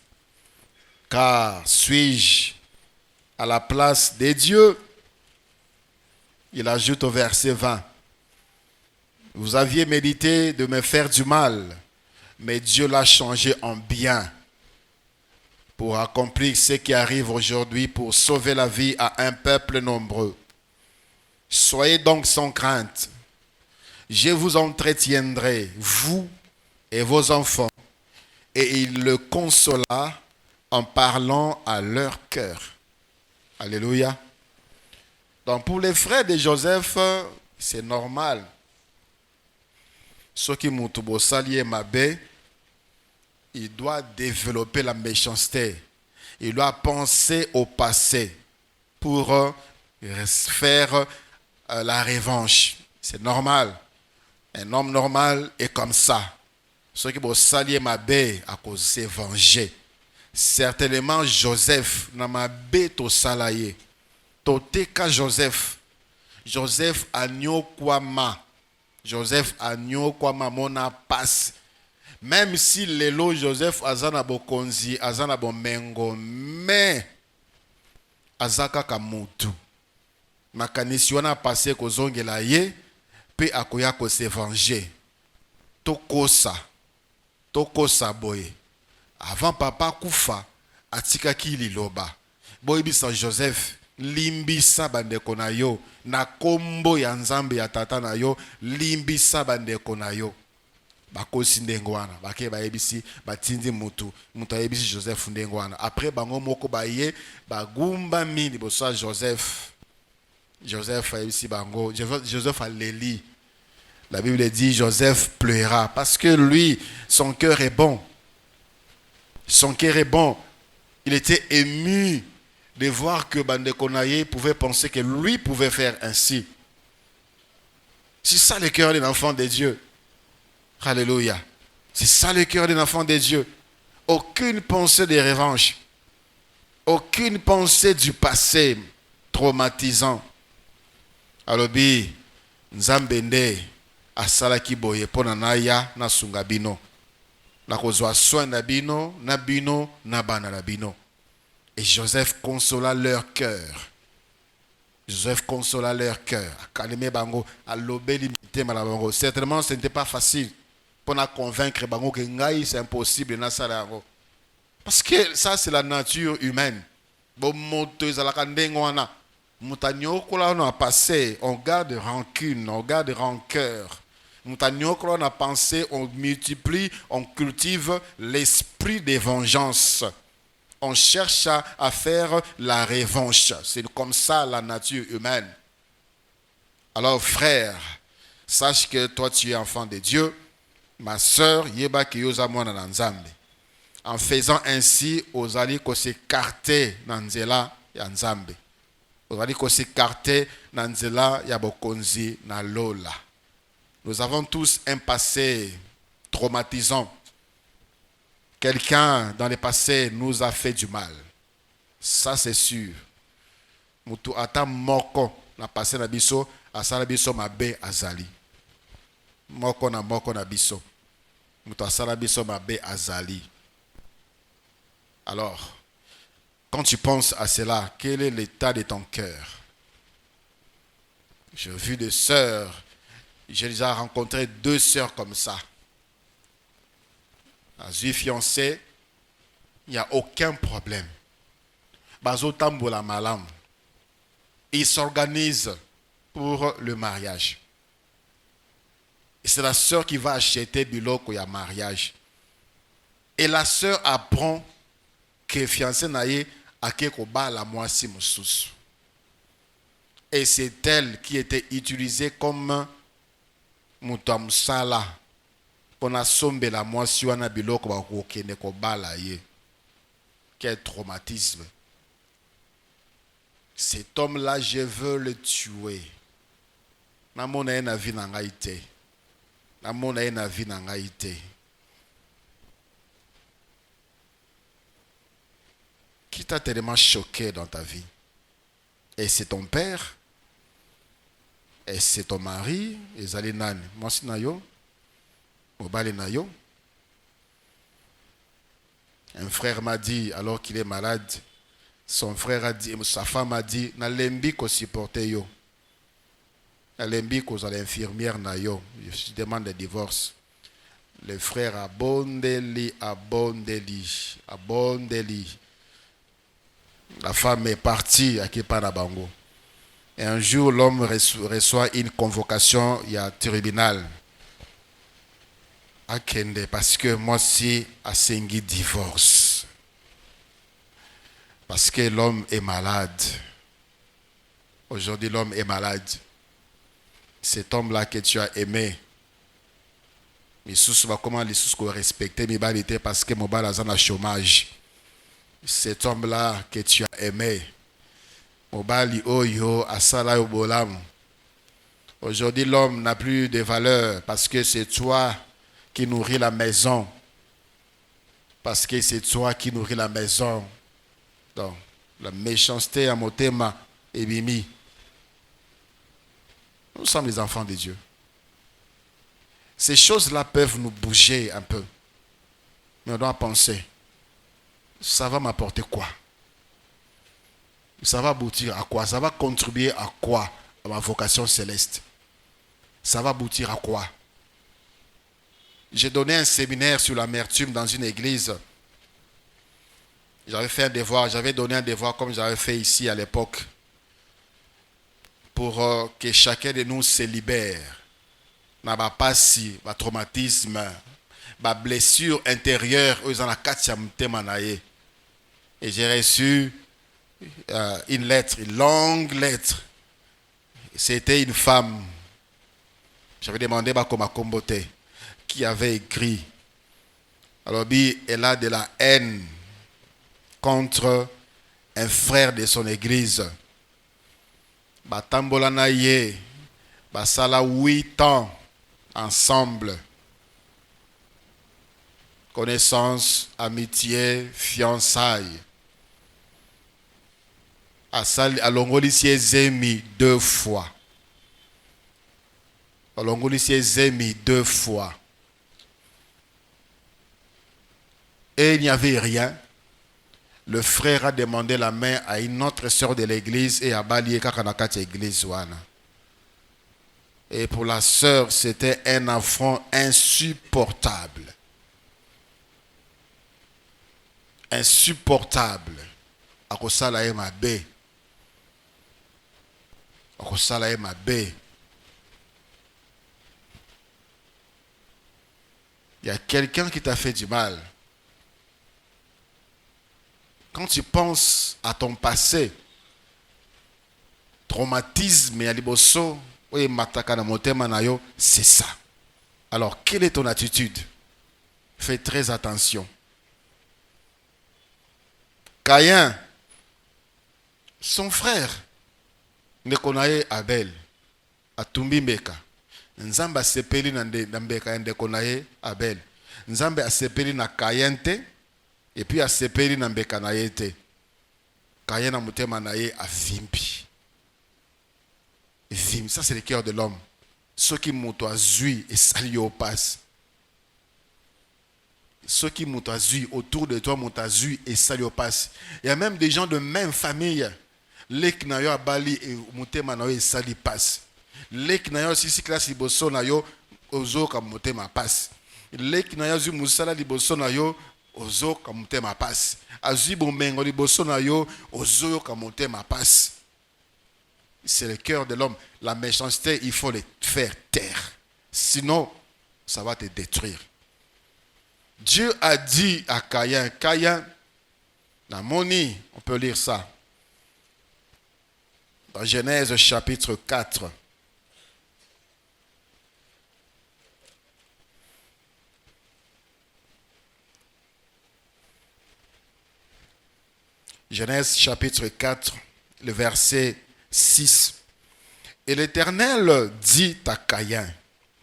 car suis-je à la place des dieux? Il ajoute au verset 20, vous aviez médité de me faire du mal, mais Dieu l'a changé en bien pour accomplir ce qui arrive aujourd'hui, pour sauver la vie à un peuple nombreux. Soyez donc sans crainte. Je vous entretiendrai, vous et vos enfants. Et il le consola en parlant à leur cœur. Alléluia. Donc pour les frères de Joseph, c'est normal. Ceux qui m'ont salié Mabé, il doit développer la méchanceté. Il doit penser au passé pour faire la revanche. C'est normal. Un homme normal est comme ça. Ceux qui vont salir ma baie à cause de venger. Certainement, Joseph n'a ma baie au salaye. Toteka Joseph. Joseph agneau kwama. Joseph agneau kwama mona passe. Même si lelo Joseph azana bokonzi, azana bomengo, mais azaka kamutu. Makanisi wana passé kozongela ye, pe akoya ko se venger. Tokosa boye. Avant papa kufa, atika ki liloba. Boye bisa Joseph, limbisa bandeko na yo, na kombo ya nzambe ya tata na yo, limbisa bandeko na yo. Bakosi ndengwana, bake bayebisi, batindi mutu ayebisi Joseph ndengwana. Après bango moko baye, bagumba mini bosa Joseph ayebisi bango, Joseph a leli. La Bible dit Joseph pleura parce que lui, son cœur est bon. Son cœur est bon. Il était ému de voir que Bandekonaye pouvait penser que lui pouvait faire ainsi. C'est ça le cœur d'un enfant de Dieu. Alléluia. C'est ça le cœur d'un enfant de Dieu. Aucune pensée de revanche. Aucune pensée du passé traumatisant. Alobi, Nzambende, asalaki boye pona na ya na sungabino. Na kozwa soin na bino, na bana na bino. Et Joseph consola leur cœur. Joseph consola leur cœur. Kalime bango, alobe limité malabango. Certainement, ce n'était pas facile pour convaincre bango que ngai c'est impossible na salago. Parce que ça c'est la nature humaine. Bon moto ezalaka ndengo wana. Mutanyo kola on a passé, on garde rancune, on garde rancœur. Mutanyo kola on a pensé, on multiplie, on cultive l'esprit de vengeance. On cherche à faire la revanche. C'est comme ça la nature humaine. Alors frère, sache que toi tu es enfant de Dieu. Ma sœur, yeba kiyoza mwana na nzambe. En faisant ainsi, ozali ko s'écarter na nzela ya nzambe. Ozali ko s'écarter na nzela ya bokonzi na lola. Nous avons tous un passé traumatisant. Quelqu'un dans le passé nous a fait du mal. Ça c'est sûr. Mutu ata moko na passé na biso, asala biso mabe azali. Moko na biso. Mutu asala biso mabe azali. Alors, quand tu penses à cela, quel est l'état de ton cœur? J'ai vu des sœurs, j'ai déjà rencontré 2 sœurs comme ça. J'ai fiancé, il n'y a aucun problème. Bazotambola malam. Ils s'organisent pour le mariage. Et c'est la sœur qui va acheter biloko ya mariage. Et la sœur apprend que fiancé naye akeko ba la moisi mususu. Et c'est elle qui était utilisée comme mutamsala. On a sombé la moisi wana biloko ba kokende ko bala ye. Quel traumatisme. Cet homme-là, je veux le tuer. Namona na vie na ngai te. Namona na vie na ngai te. Qui t'a tellement choqué dans ta vie? Et c'est ton père? Et c'est ton mari? Ezali nani? Mwasi na yo? Mobali na yo? Un frère m'a dit, alors qu'il est malade, son frère a dit, sa femme a dit, na lembi ko supporter yo. Na lembi ko za l'infirmière na yo. Je demande le divorce. Le frère abondeli. La femme est partie à Kipanabango. Et un jour, l'homme reçoit une convocation, il y a un tribunal. À Kende, parce que moi aussi, à Sengi divorce. Parce que l'homme est malade. Aujourd'hui, l'homme est malade. Cet homme-là que tu as aimé, mais sous comment les sous respecter, mais était parce que mon bal a un chômage. Cet homme-là que tu as aimé, Mobali Oyo, Asala Obolam, Aujourd'hui, l'homme n'a plus de valeur parce que c'est toi qui nourris la maison. Parce que c'est toi qui nourris la maison. Donc, la méchanceté à motema et bimi. Nous sommes les enfants de Dieu. Ces choses-là peuvent nous bouger un peu. Mais on doit penser, ça va m'apporter quoi? Ça va aboutir à quoi? Ça va contribuer à quoi à ma vocation céleste? Ça va aboutir à quoi? J'ai donné un séminaire sur l'amertume dans une église. J'avais fait un devoir, j'avais donné un devoir comme j'avais fait ici à l'époque pour que chacun de nous se libère. Na ba pasi, ba traumatisme, ba blessure intérieure, ils ont la et j'ai reçu une lettre, une longue lettre. C'était une femme. J'avais demandé comment comboter, qui avait écrit. Alors, elle a de la haine contre un frère de son église. Batambola naye, basala 8 ans ensemble. Connaissance, amitié, fiançailles. À Longolisier Zemi 2 fois. À Longolisier Zemi 2 fois. Et il n'y avait rien. Le frère a demandé la main à une autre sœur de l'église et à Bali Kakanakati église. Et pour la sœur, c'était un affront insupportable. Insupportable. Akosala e mabe. Akosala e mabe. Il y a quelqu'un qui t'a fait du mal. Quand tu penses à ton passé, traumatisme et aliboso, c'est ça. Alors, quelle est ton attitude? Fais très attention. Caïn, son frère, ne connaît Abel, à Tumbimeka. Nzamba sepeli na mbeka ende konaye Abel. Nzambe a sepeli na Caïn te, et puis a sepeli na mbeka na yete. Caïn na mutema na ye a vimbi. Ça c'est le cœur de l'homme. Ce qui m'outazui et sali au passe. Ceux qui m'outazui autour de toi m'outazui et sali au passe. Il y a même des gens de même famille. Lek na yo abali et mutema na yo et sali passe. Lek na yo sisi classe liboso na yo ozo ka mutema passe. Lek na yo zu musala liboso na yo ozo ka mutema passe. Azui bombengo liboso na yo ozo ka mutema passe. C'est le cœur de l'homme. La méchanceté, il faut les faire taire. Sinon, ça va te détruire. Dieu a dit à Caïn, Caïn, dans Moni, on peut lire ça. Dans Genèse chapitre 4. Genèse chapitre 4, le verset 6. Et l'Éternel dit à Caïn,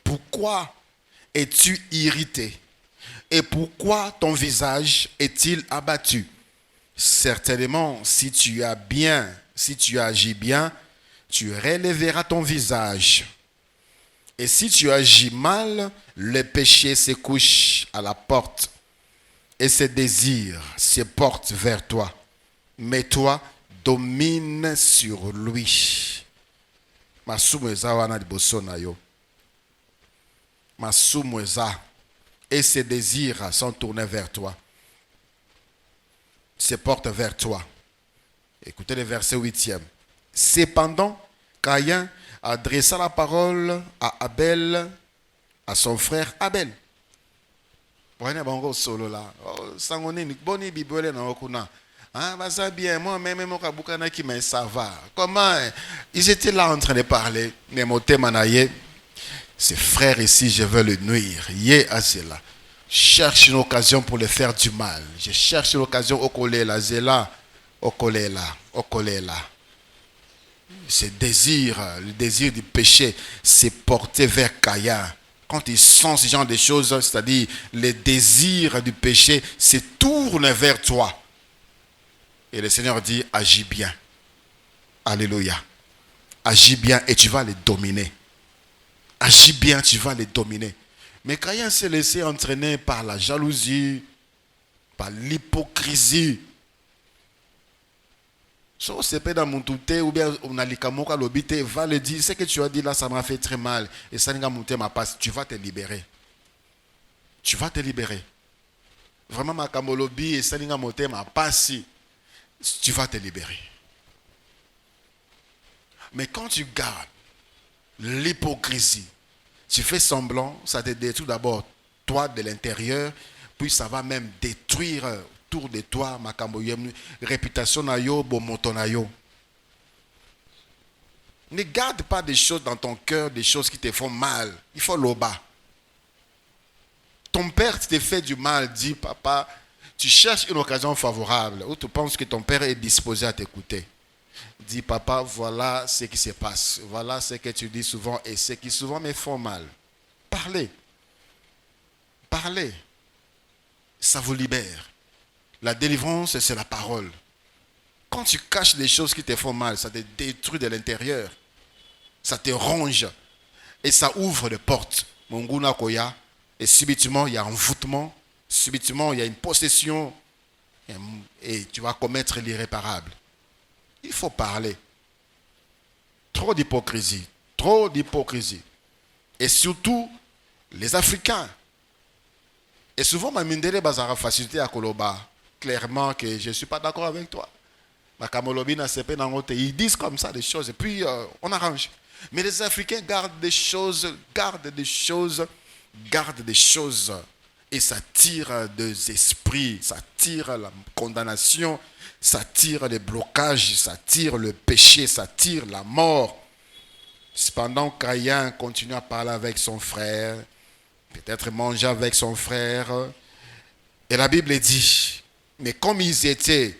pourquoi es-tu irrité? Et pourquoi ton visage est-il abattu? Certainement, si tu agis bien, tu relèveras ton visage. Et si tu agis mal, le péché se couche à la porte et ses désirs se portent vers toi. Mais toi, domine sur lui. Masumweza wana liboso na yo. Masumweza. Et ses désirs sont tournés vers toi. Se portent vers toi. Écoutez le verset 8e. Cependant, Caïn adressa la parole à Abel, à son frère Abel. Voilà bongo solo là. Sangoni ni boni bibele na okuna. Ah, bah ça bien, moi-même, mais ça va. Comment ils étaient là en train de parler. Ces frères ici, je veux le nuire. Yé à cela. Cherche une occasion pour le faire du mal. Je cherche une occasion au collé là, zéla, au collé là, au collé là. le désir du péché s'est porté vers Caïn. Quand il sent ce genre de choses, c'est-à-dire le désir du péché se tourne vers toi. Et le Seigneur dit, agis bien. Alléluia. Agis bien et tu vas les dominer. Agis bien, tu vas les dominer. Mais Caïn s'est laissé entraîner par la jalousie, par l'hypocrisie. Si c'est pas dans mon touté ou bien on a l'ikamoka l'obité, va le dire, ce que tu as dit là, ça m'a fait très mal. Et ça n'a monté ma passe. Tu vas te libérer. Tu vas te libérer. Vraiment, ma kamolobi et ça n'a monté ma passe. Tu vas te libérer. Mais quand tu gardes l'hypocrisie, tu fais semblant, ça te détruit d'abord toi de l'intérieur, puis ça va même détruire autour de toi ma réputation na yo, bomoto na yo. Ne garde pas des choses dans ton cœur, des choses qui te font mal. Il faut l'oba. Ton père te fait du mal, dit papa, tu cherches une occasion favorable où tu penses que ton père est disposé à t'écouter. Dis papa, voilà ce qui se passe. Voilà ce que tu dis souvent et ce qui souvent me font mal. Parlez. Parlez. Ça vous libère. La délivrance, c'est la parole. Quand tu caches des choses qui te font mal, ça te détruit de l'intérieur. Ça te ronge. Et ça ouvre des portes. Monguna koya. Et subitement, il y a un envoûtement. Subitement, il y a une possession. Et tu vas commettre l'irréparable. Il faut parler. Trop d'hypocrisie. Trop d'hypocrisie. Et surtout, les Africains. Et souvent, ma mindere bazara facilité à Koloba. Clairement que je ne suis pas d'accord avec toi. Ma kamolobi na sepe nangote. Ils disent comme ça des choses. Et puis, on arrange. Mais les Africains gardent des choses. Et ça tire des esprits. Ça tire la condamnation. Ça tire les blocages, ça tire le péché, ça tire la mort. Cependant, Caïn continue à parler avec son frère, peut-être manger avec son frère. Et la Bible dit, mais comme ils étaient,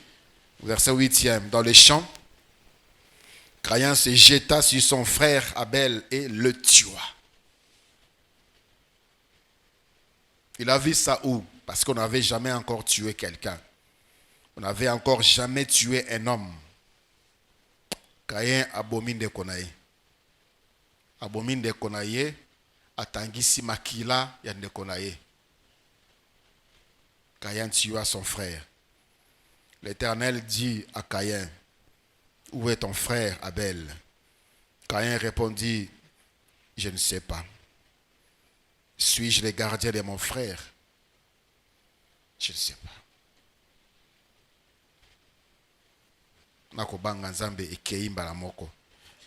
verset 8e, dans les champs, Caïn se jeta sur son frère Abel et le tua. Il a vu ça où? Parce qu'on n'avait jamais encore tué quelqu'un. On n'avait encore jamais tué un homme. Caïn abomine de konaye. Abomine de konaye. Atangisi makila yan de konaye. Caïn tua son frère. L'Éternel dit à Caïn, où est ton frère Abel? Caïn répondit, je ne sais pas. Suis-je le gardien de mon frère? Je ne sais pas.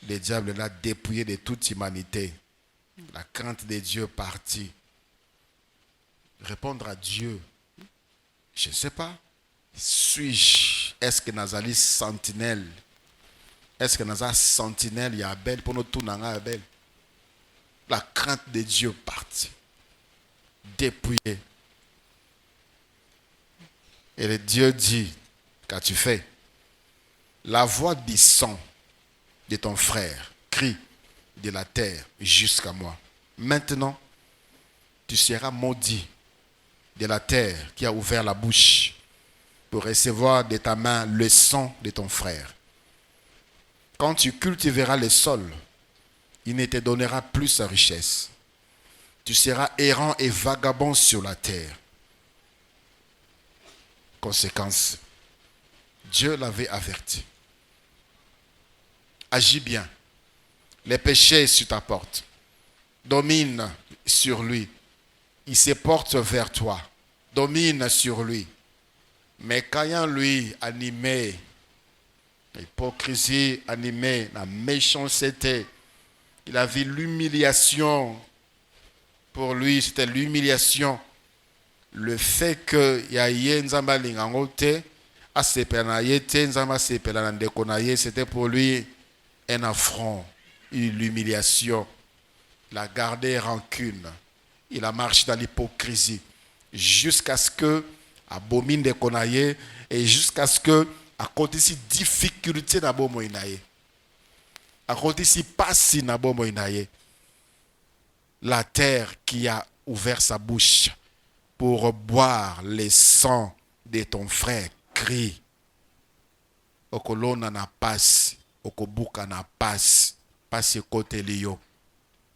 Le diable l'a dépouillé de toute humanité. La crainte de Dieu partie. Répondre à Dieu. Je ne sais pas. Suis-je? Est-ce que Nazali sentinelle? Est-ce que Nazali sentinelle y a Abel pour nous tout nanga Abel? La crainte de Dieu partie. Dépouillé. Et le Dieu dit, qu'as-tu fait? La voix du sang de ton frère crie de la terre jusqu'à moi. Maintenant, tu seras maudit de la terre qui a ouvert la bouche pour recevoir de ta main le sang de ton frère. Quand tu cultiveras le sol, il ne te donnera plus sa richesse. Tu seras errant et vagabond sur la terre. Conséquence, Dieu l'avait averti. Agis bien. Les péchés sur ta porte. Domine sur lui. Il se porte vers toi. Domine sur lui. Mais Caïn, lui, animé, l'hypocrisie, animé, la méchanceté, il a vu l'humiliation. Pour lui, c'était l'humiliation. Le fait que Yaye Nzamba Lingangote, c'était pour lui un affront, une humiliation. Il a gardé rancune. Il a marché dans l'hypocrisie. Jusqu'à ce que, abomine de konaye, et jusqu'à ce que, à côté de difficulté dans Bomoinaye. À côté si pas si na bombo inaye. La terre qui a ouvert sa bouche pour boire les sangs de ton frère crie. Okolona na passe, okobuka na passe, passe côté lio,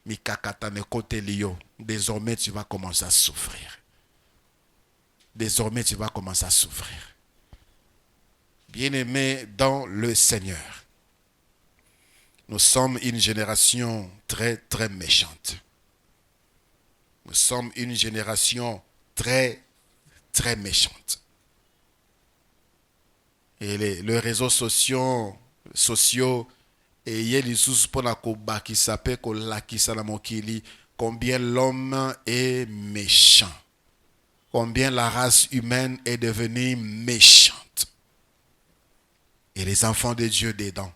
mikakata ne côté lio. Désormais tu vas commencer à souffrir. Désormais tu vas commencer à souffrir. Bien-aimés dans le Seigneur, nous sommes une génération très très méchante. Nous sommes une génération très très méchante. Et les réseaux sociaux et yelisusu pona ko bakisa pe ko lakisa na mokili combien l'homme est méchant. Combien la race humaine est devenue méchante. Et les enfants de Dieu dedans.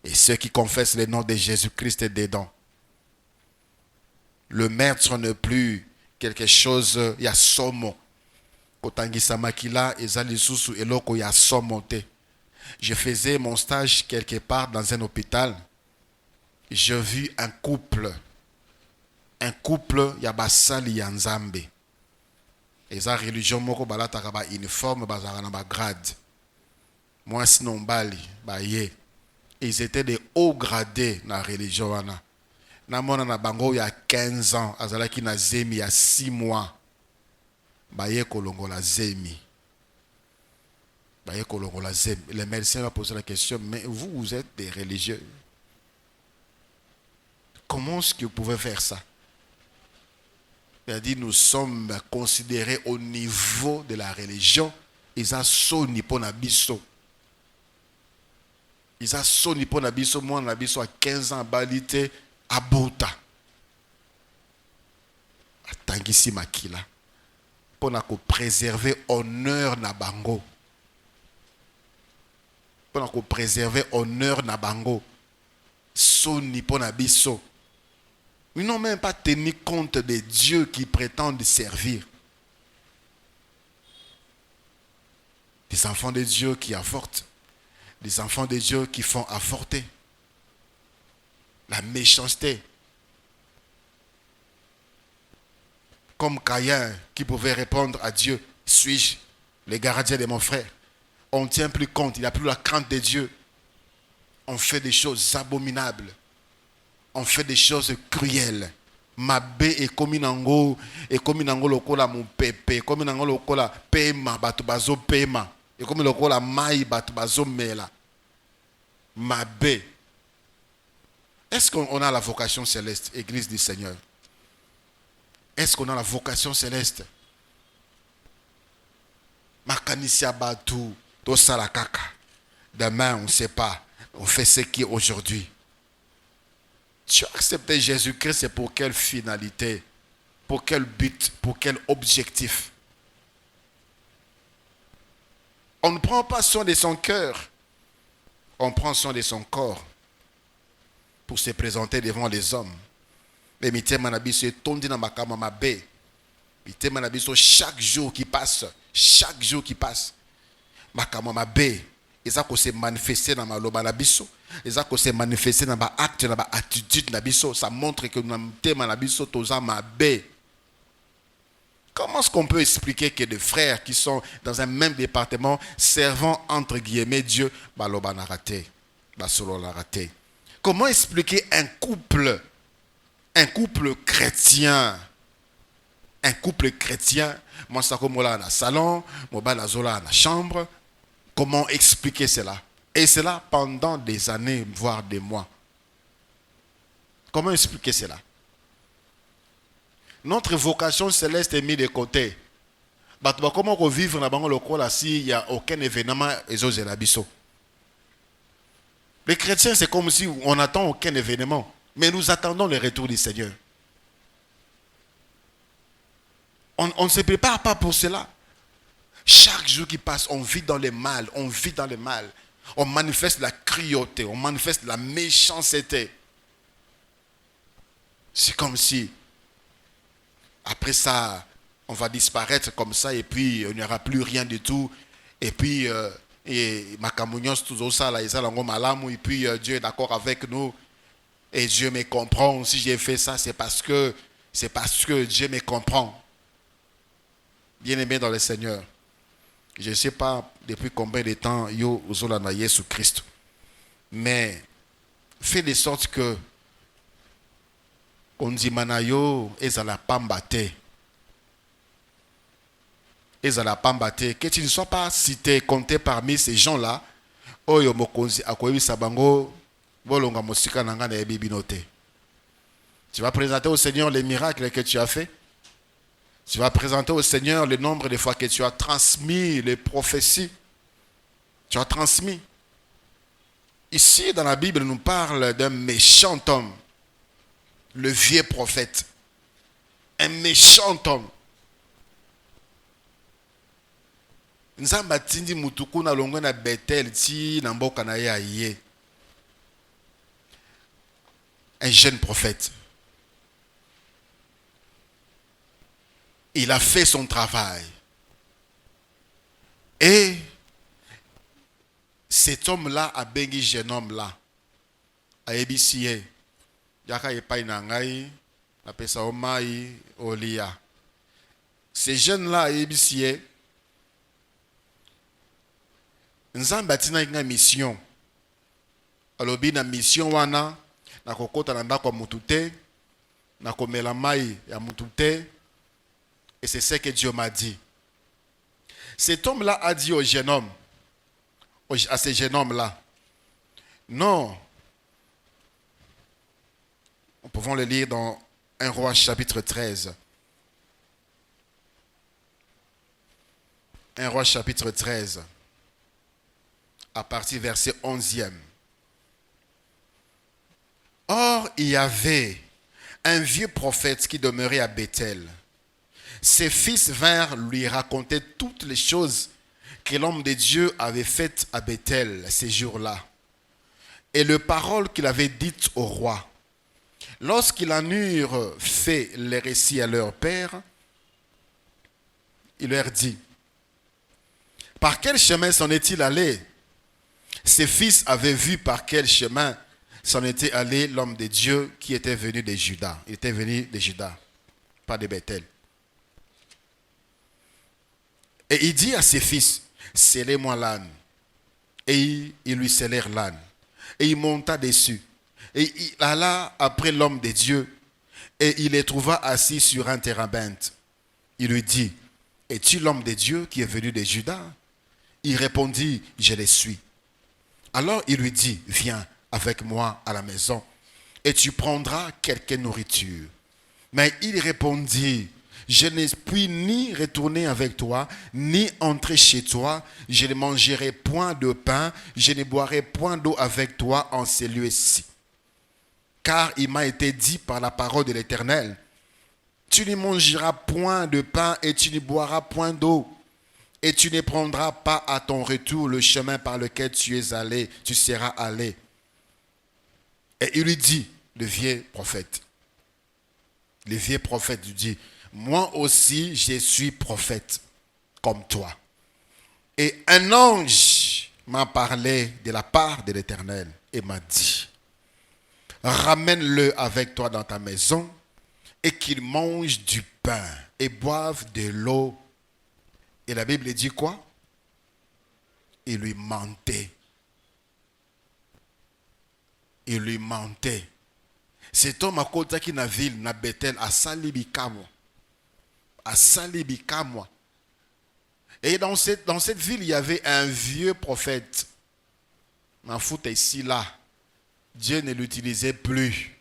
Et ceux qui confessent le nom de Jésus-Christ dedans. Le maître n'est plus quelque chose, il y a somo. Je faisais mon stage quelque part dans un hôpital. J'ai vu un couple, Yabasali Yanzambe. Et sa religion, moko balataka ba uniforme, bazara na ba grade. Moi, sinon, bali, ba ye. Ils étaient des hauts gradés dans la religion. Namona na bango il y a 15 ans, azalaki na zemi il y a 6 mois. Baye kolongola zemi. Baye kolongola zemi. Le médecin va poser la question, mais vous êtes des religieux. Comment est-ce que vous pouvez faire ça? Il a dit, nous sommes considérés au niveau de la religion. Ils ont soni pour nabiso. Ils ont soni pour nabiso. Moi, nabiso à 15 ans, balité, à Bouta. Atangisi makila. Pour préserver honneur na bango. Pour préserver honneur na bango. Soni pour nabiso. Ils n'ont même pas tenu compte des dieux qui prétendent servir. Des enfants de Dieu qui avortent. Des enfants de Dieu qui font avorter. La méchanceté. Comme Caïn qui pouvait répondre à Dieu, suis-je le gardien de mon frère? On ne tient plus compte, il n'y a plus la crainte de Dieu. On fait des choses abominables. On fait des choses cruelles. Mabe et kominango lokola mu pepe, kominango lokola pema batu bazo pema, et comme lokola mai batu bazo mela. Mabe. Est-ce qu'on a la vocation céleste, Église du Seigneur? Est-ce qu'on a la vocation céleste? Makanisia batu to salakaka. Demain on ne sait pas. On fait ce qui est aujourd'hui. Tu as accepté Jésus-Christ, c'est pour quelle finalité? Pour quel but? Pour quel objectif? On ne prend pas soin de son cœur. On prend soin de son corps pour se présenter devant les hommes. Mais chaque jour qui passe, et ça se manifester dans ma loba na biso, et ça se manifester dans ma acte, dans ma attitude na biso, ça montre que nous avons na biso toza mabe. Comment est-ce qu'on peut expliquer que des frères qui sont dans un même département servant entre guillemets Dieu, baloba na raté, basolo la raté? Comment expliquer un couple chrétien? Un couple chrétien, moi ça comme là dans le salon, moi dans zola dans la chambre. Comment expliquer cela? Et cela pendant des années, voire des mois. Comment expliquer cela? Notre vocation céleste est mise de côté. Comment on vivre dans le coin s'il n'y a aucun événement et les chrétiens, c'est comme si on n'attend aucun événement. Mais nous attendons le retour du Seigneur. On ne se prépare pas pour cela. Chaque jour qui passe, on vit dans le mal, On manifeste la cruauté, on manifeste la méchanceté. C'est comme si, après ça, on va disparaître comme ça et puis il n'y aura plus rien du tout. Et puis, et ma communion tout ça là, et puis Dieu est d'accord avec nous et Dieu me comprend. Si j'ai fait ça, c'est parce que Dieu me comprend. Bien-aimé dans le Seigneur, je ne sais pas depuis combien de temps yo uzolana Jésus Christ, mais fais de sorte que on dit manayo ezala pambate. Que tu ne sois pas cité, compté parmi ces gens-là. Oyo mokonzi akoyebi sabango bolonga mosika nanga na yebi binote. Tu vas présenter au Seigneur les miracles que tu as fait. Tu vas présenter au Seigneur le nombre de fois que tu as transmis les prophéties. Tu as transmis. Ici, dans la Bible, nous parle d'un méchant homme. Le vieux prophète. Un méchant homme. Nzamba tindi mutuku na longo na Bethel ti na mboka na ye. Un jeune prophète. Il a fait son travail. Et cet homme-là a bengi jeune homme-là. A ebisiye. Yaka epai na ngai, na pesa omai olia. Ce jeune-là a ebisiye. Nzambe atina nga mission. Alobi na mission wana na kokota na ndako mutu te, na komela mai ya mutu te. Et c'est ce que Dieu m'a dit. Cet homme-là a dit au jeune homme, à ce jeune homme-là, non. Nous pouvons le lire dans 1 Roi chapitre 13. 1 Roi chapitre 13. À partir verset 11e. Or, il y avait un vieux prophète qui demeurait à Bethel. Ses fils vinrent lui raconter toutes les choses que l'homme de Dieu avait faites à Bethel ces jours-là, et les paroles qu'il avait dites au roi. Lorsqu'ils en eurent fait les récits à leur père, il leur dit, « Par quel chemin s'en est-il allé ?» Ses fils avaient vu par quel chemin s'en était allé l'homme de Dieu qui était venu de Juda. Il était venu de Juda, pas de Bethel. Et il dit à ses fils, scellez-moi l'âne. Et ils lui scellèrent l'âne. Et il monta dessus. Et il alla après l'homme de Dieu. Et il les trouva assis sur un térabinthe. Il lui dit, es-tu l'homme de Dieu qui est venu de Juda? Il répondit, je le suis. Alors il lui dit, viens avec moi à la maison et tu prendras quelque nourriture. Mais il répondit, je ne puis ni retourner avec toi, ni entrer chez toi. Je ne mangerai point de pain, je ne boirai point d'eau avec toi en ces lieux-ci. Car il m'a été dit par la parole de l'Éternel, tu ne mangeras point de pain et tu ne boiras point d'eau. Et tu ne prendras pas à ton retour le chemin par lequel tu es allé, tu seras allé. Et il lui dit, le vieux prophète, lui dit, moi aussi je suis prophète comme toi. Et un ange m'a parlé de la part de l'Éternel et m'a dit, ramène-le avec toi dans ta maison et qu'il mange du pain et boive de l'eau. Et la Bible dit quoi? Il lui mentait. Il lui mentait. Cet homme à côté qui na ville, na Bethel, à Salibikamo. À Salibikamo. Et dans cette ville, il y avait un vieux prophète. Ma foute ici, là. Dieu ne l'utilisait plus.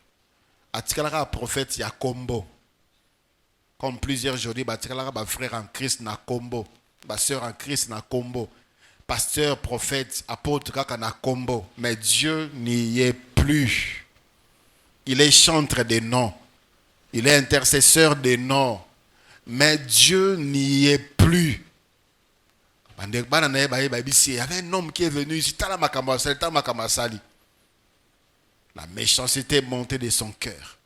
Atikalara prophète, il y a combo. Comme plusieurs aujourd'hui, atikalara frère en Christ na combo. Sœur en Christ na combo. Pasteur, prophète, apôtre kaka na combo. Mais Dieu n'y est plus. Il est chantre des noms. Il est intercesseur des noms. Mais Dieu n'y est plus. Il y avait un homme qui est venu ici. La méchanceté est montée de son cœur.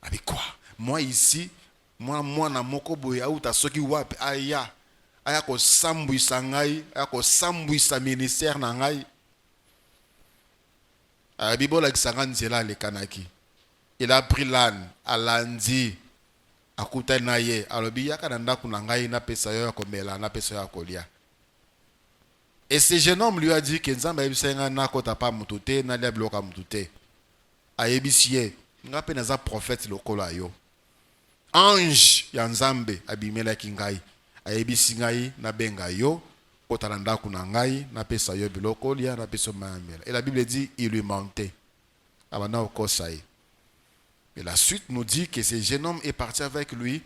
Avec quoi? Moi ici, moi na moko boya ou ta soki wap aya. aya kosambwisa ngai, aya kosambwisa ministère na ngai. Bible akisanga nzela alekanaki. Il a pris l'âne, alandi, akuta na ye, alobi yaka na ndako na ngai na pesa yo ya komela, na pesa yo ya kolia. Et ce jeune homme lui a dit que Nzambe ayebisenga na kota pa mutu te, na lia biloko ya mutu te. Ayebisi ye, nga pe naza prophète lokola yo. Ange ya Nzambe abimelaki ngai. Ayebisi ngai na benga yo, kota na ndako na ngai, na pesa yo biloko lia, na pesa mamela. Et la Bible dit, il lui mentait. Abana okosa ye. Et la suite nous dit que ce jeune homme est parti avec lui.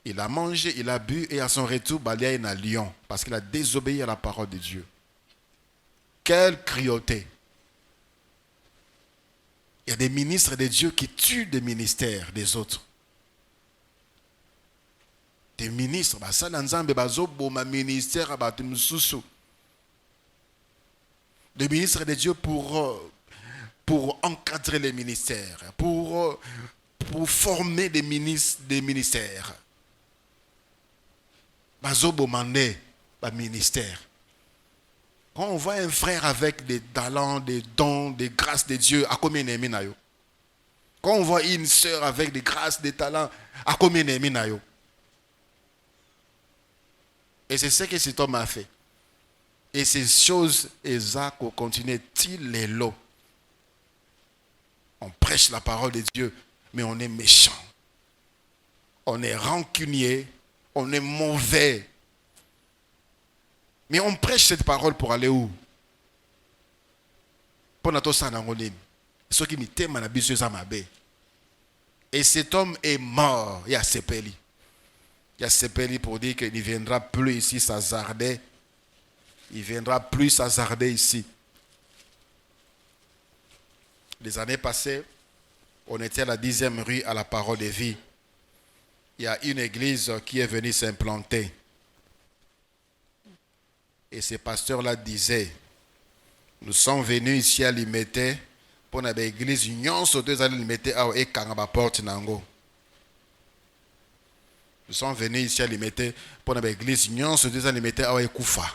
Il a mangé, il a bu, et à son retour, balayé un lion, parce qu'il a désobéi à la parole de Dieu. Quelle cruauté! Il y a des ministres de Dieu qui tuent des ministères des autres. Des ministres, ça n'ensemble ma ministère des ministres de Dieu pour encadrer les ministères, pour former des ministères. Bazobo mandé ba ministère. Quand on voit un frère avec des talents, des dons, des grâces de Dieu, à combien de quand on voit une sœur avec des grâces, des talents, à combien de et c'est ce que cet homme a fait. Et ces choses, Isaac continue-t-il les lots. On prêche la parole de Dieu, mais on est méchant. On est rancunier, on est mauvais. Mais on prêche cette parole pour aller où? Et cet homme est mort. Il y a Sepeli. Il y a Sepeli pour dire qu'il ne viendra plus ici s'hasarder. Il ne viendra plus s'hasarder ici. Les années passées, on était à la 10e rue à la Parole de Vie. Il y a une église qui est venue s'implanter. Et ce pasteur-là disait, nous sommes venus ici à Limete pour l'église Union Sauteuse à Limete et Kangaba Porte Nango. Nous sommes venus ici à Limete pour l'église Union Sauteuse à Limete et Koufa.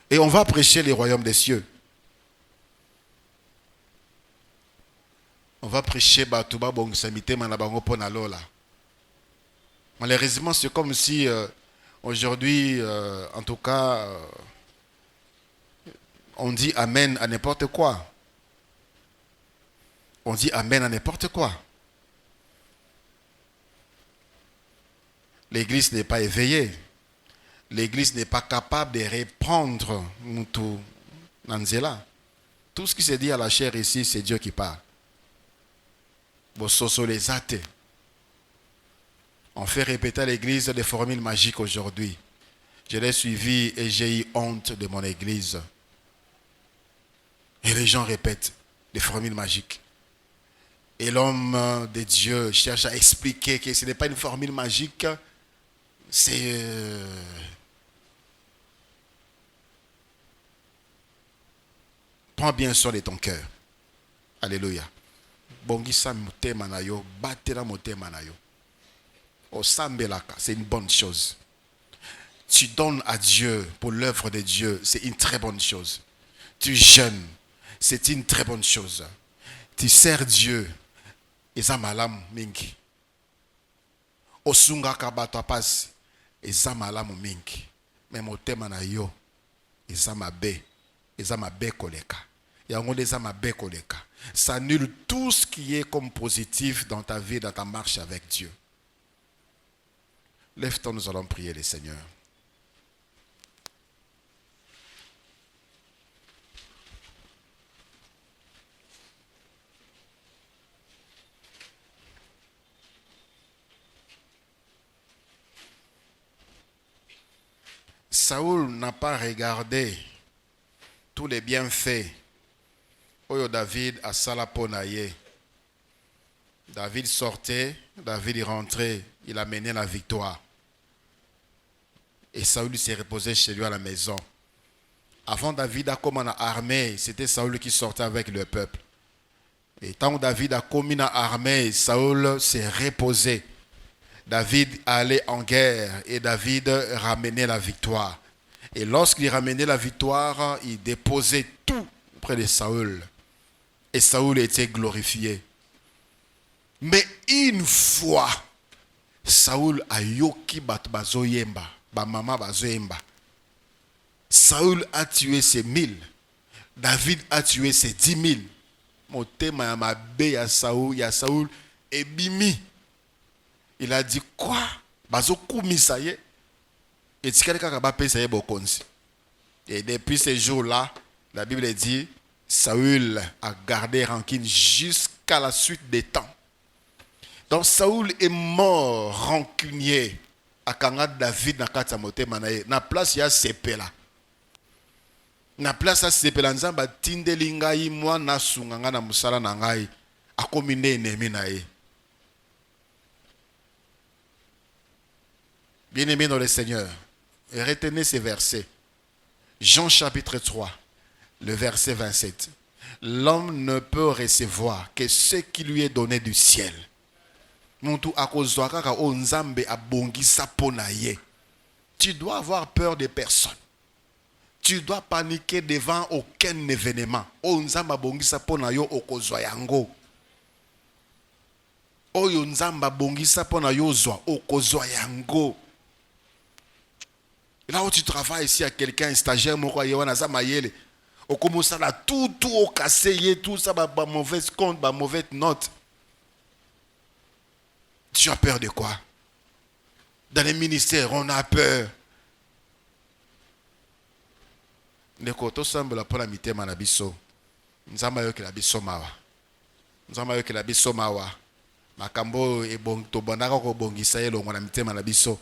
Et on va prêcher les royaumes des cieux. On va prêcher Batouba Bongsamite Manabango Ponalola. Malheureusement, c'est comme si aujourd'hui, en tout cas, on dit Amen à n'importe quoi. On dit Amen à n'importe quoi. L'église n'est pas éveillée. L'église n'est pas capable de répondre tout Nanzela. Tout ce qui se dit à la chair ici, c'est Dieu qui parle. Bososo les athées. On fait répéter à l'église des formules magiques aujourd'hui. Je l'ai suivi et j'ai eu honte de mon église. Et les gens répètent des formules magiques. Et l'homme de Dieu cherche à expliquer que ce n'est pas une formule magique, c'est... Prends bien soin de ton cœur. Alléluia. Bongisa mutema na yo, batera mutema na yo. C'est une bonne chose. Tu donnes à Dieu pour l'œuvre de Dieu, c'est une très bonne chose. Tu jeûnes, c'est une très bonne chose. Tu sers Dieu, et ça malam mingi. Osunga kabato pas, et ça malam mingi. Mais mon thème na yo, et ça m'a bé, et ça m'a bé koleka. Et en gros, ça m'a bé koleka. Ça annule tout ce qui est comme positif dans ta vie, dans ta marche avec Dieu. Lève-toi, nous allons prier le Seigneur. Saoul n'a pas regardé tous les bienfaits. Oyo David a salaponaye. David sortait, David rentrait, il a mené la victoire. Et Saoul s'est reposé chez lui à la maison. Avant David a commis une armée, c'était Saoul qui sortait avec le peuple. Et tant que David a commis une armée, Saoul s'est reposé. David allait en guerre et David ramenait la victoire. Et lorsqu'il ramenait la victoire, il déposait tout près de Saül. Et Saül était glorifié. Mais une fois, Saül a yoki bat bazoyemba, ba mama bazoyemba. Saül a tué ses 1000. David a tué ses 10 000. Motema ya mabe ya Saül et bimi. Il a dit quoi? Bazo kumisa ye. Et tikali kaka ba pesa ye bokonzi. Et depuis ce jour-là, la Bible dit Saül a gardé rancune jusqu'à la suite des temps. Donc Saül est mort rancunier à Kanga David na kati ya motema na ye. Na place ya sepela. Na place ya sepela nzamba tindeli ngai mwana sunga nga na musala na ngai akomi nde ennemi na ye. Bien-aimés dans le Seigneur, retenez ces versets. Jean chapitre 3, le verset 27. L'homme ne peut recevoir que ce qui lui est donné du ciel. Tu dois avoir peur de personne. Tu dois paniquer devant aucun événement. Là où tu travailles, ici, il y a quelqu'un, un stagiaire, au commence à tout au cassé, tout ça, mauvaise compte, mauvaise note. Tu as peur de quoi? Dans les ministères, on a peur. Ne koto semble pour la mité manabiso. Nzamba yo ke la biso mawa. Nzamba yo ke la biso mawa. Makambo e bon to bonaka ko bongisa ye longo na mité manabiso.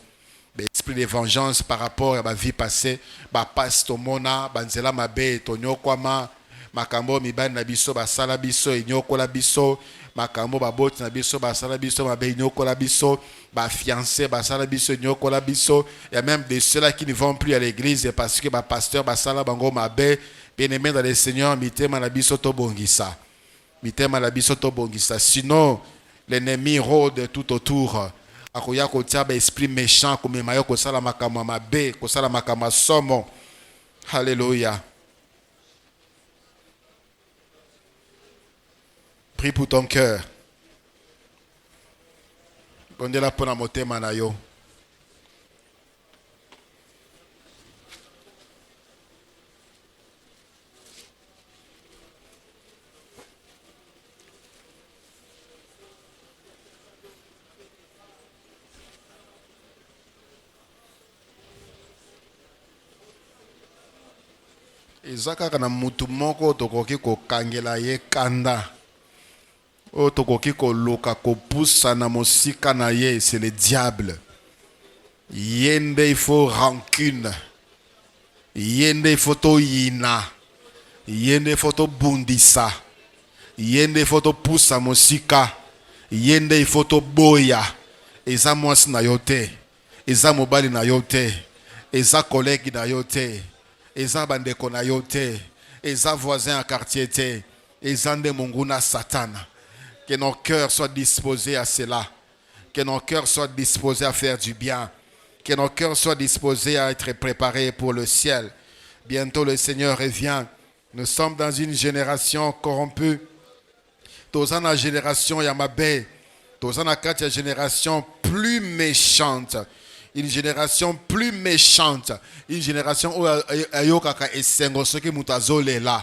L'esprit de vengeance par rapport à ma vie passée, ba passe to mona, banzela mabe to nyokwama, makambo mibani na biso ba sala biso e nyokola biso, makambo ba boti na biso ba sala biso mabe nyokola biso, ba fiancé ba sala biso nyokola biso. Il y a même de ceux-là qui ne vont plus à l'église parce que ba pasteur ba sala bango mabe. Bien-aimé dans le Seigneur, mitema na biso to bongisa. Mitema na biso to bongisa. Sinon, l'ennemi rôde tout autour. Akoya ko tia ba esprit méchant comme mayo ko sala makama mabe, ko sala makama somo. Alléluia. Prie pour ton cœur. Bondela pona motema na yo. Ezaka na mutu moko tokoki ko kangela ye kanda. O tokoki ko loka ko poussa na mosika na ye, c'est le diable. Yende il faut rancune. Yende il faut to yina. Yende il faut to bundisa. Yende il faut to poussa mosika. Yende il faut to boya. Eza mwasi na yote. Eza mobali na yote. Eza collègue na yote. Eza bandeko na yote. Eza voisin à quartier te. Eza nde monguna satana. Que nos cœurs soient disposés à cela. Que nos cœurs soient disposés à faire du bien. Que nos cœurs soient disposés à être préparés pour le ciel. Bientôt le Seigneur revient. Nous sommes dans une génération corrompue. Dans une génération Yamabe. Dans une génération plus méchante. Une génération plus méchante. Une génération où ayokaka esengo soki mutazole la.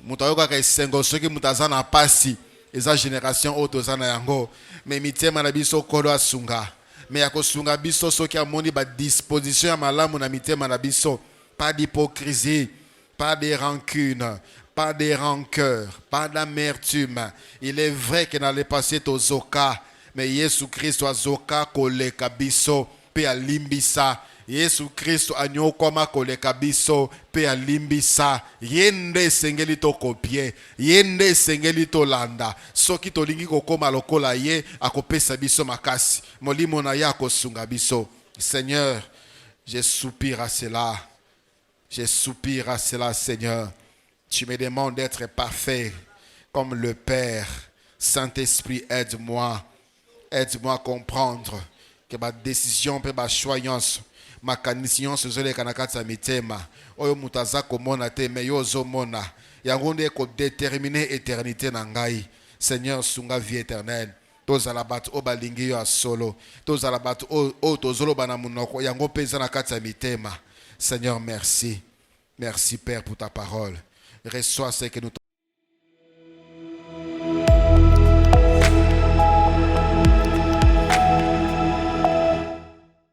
Mutayokaka esengo soki mutazana pasi. Eza génération otozana yango. Mais mitema na biso kolo asunga. Mais yako sunga biso soki amoni ba disposition ya malamu na mitema na biso. Pas d'hypocrisie, pas de rancune, pas de rancœur, pas d'amertume. Il est vrai que dans le passé tozoka. Mais Yesu Christ azoka koleka biso pe alimbisa. Yesu Christ anyokoma koleka biso pe alimbisa. Yende sengeli to kopie, yende sengeli to landa. Soki to lingi kokoma lokola ye akopesa biso makasi. Molimo na ya kosunga biso. Seigneur, je soupire à cela. Je soupire à cela, Seigneur. Tu me demandes d'être parfait comme le Père. Saint-Esprit, aide-moi. Aide-moi à comprendre que ma décision, ma choyance, ma kanisi se zole kanakati ya mitema. Oyo mutaza komona te me yo zomona. Yango nde ko déterminer éternité na ngai. Seigneur, sunga vie éternelle. Tozala bato o balingi yo solo. Tozala bato o tozolo bana munoko. Yango peza na kati ya mitema. Seigneur, merci. Merci Père pour ta parole. Reçois ce que nous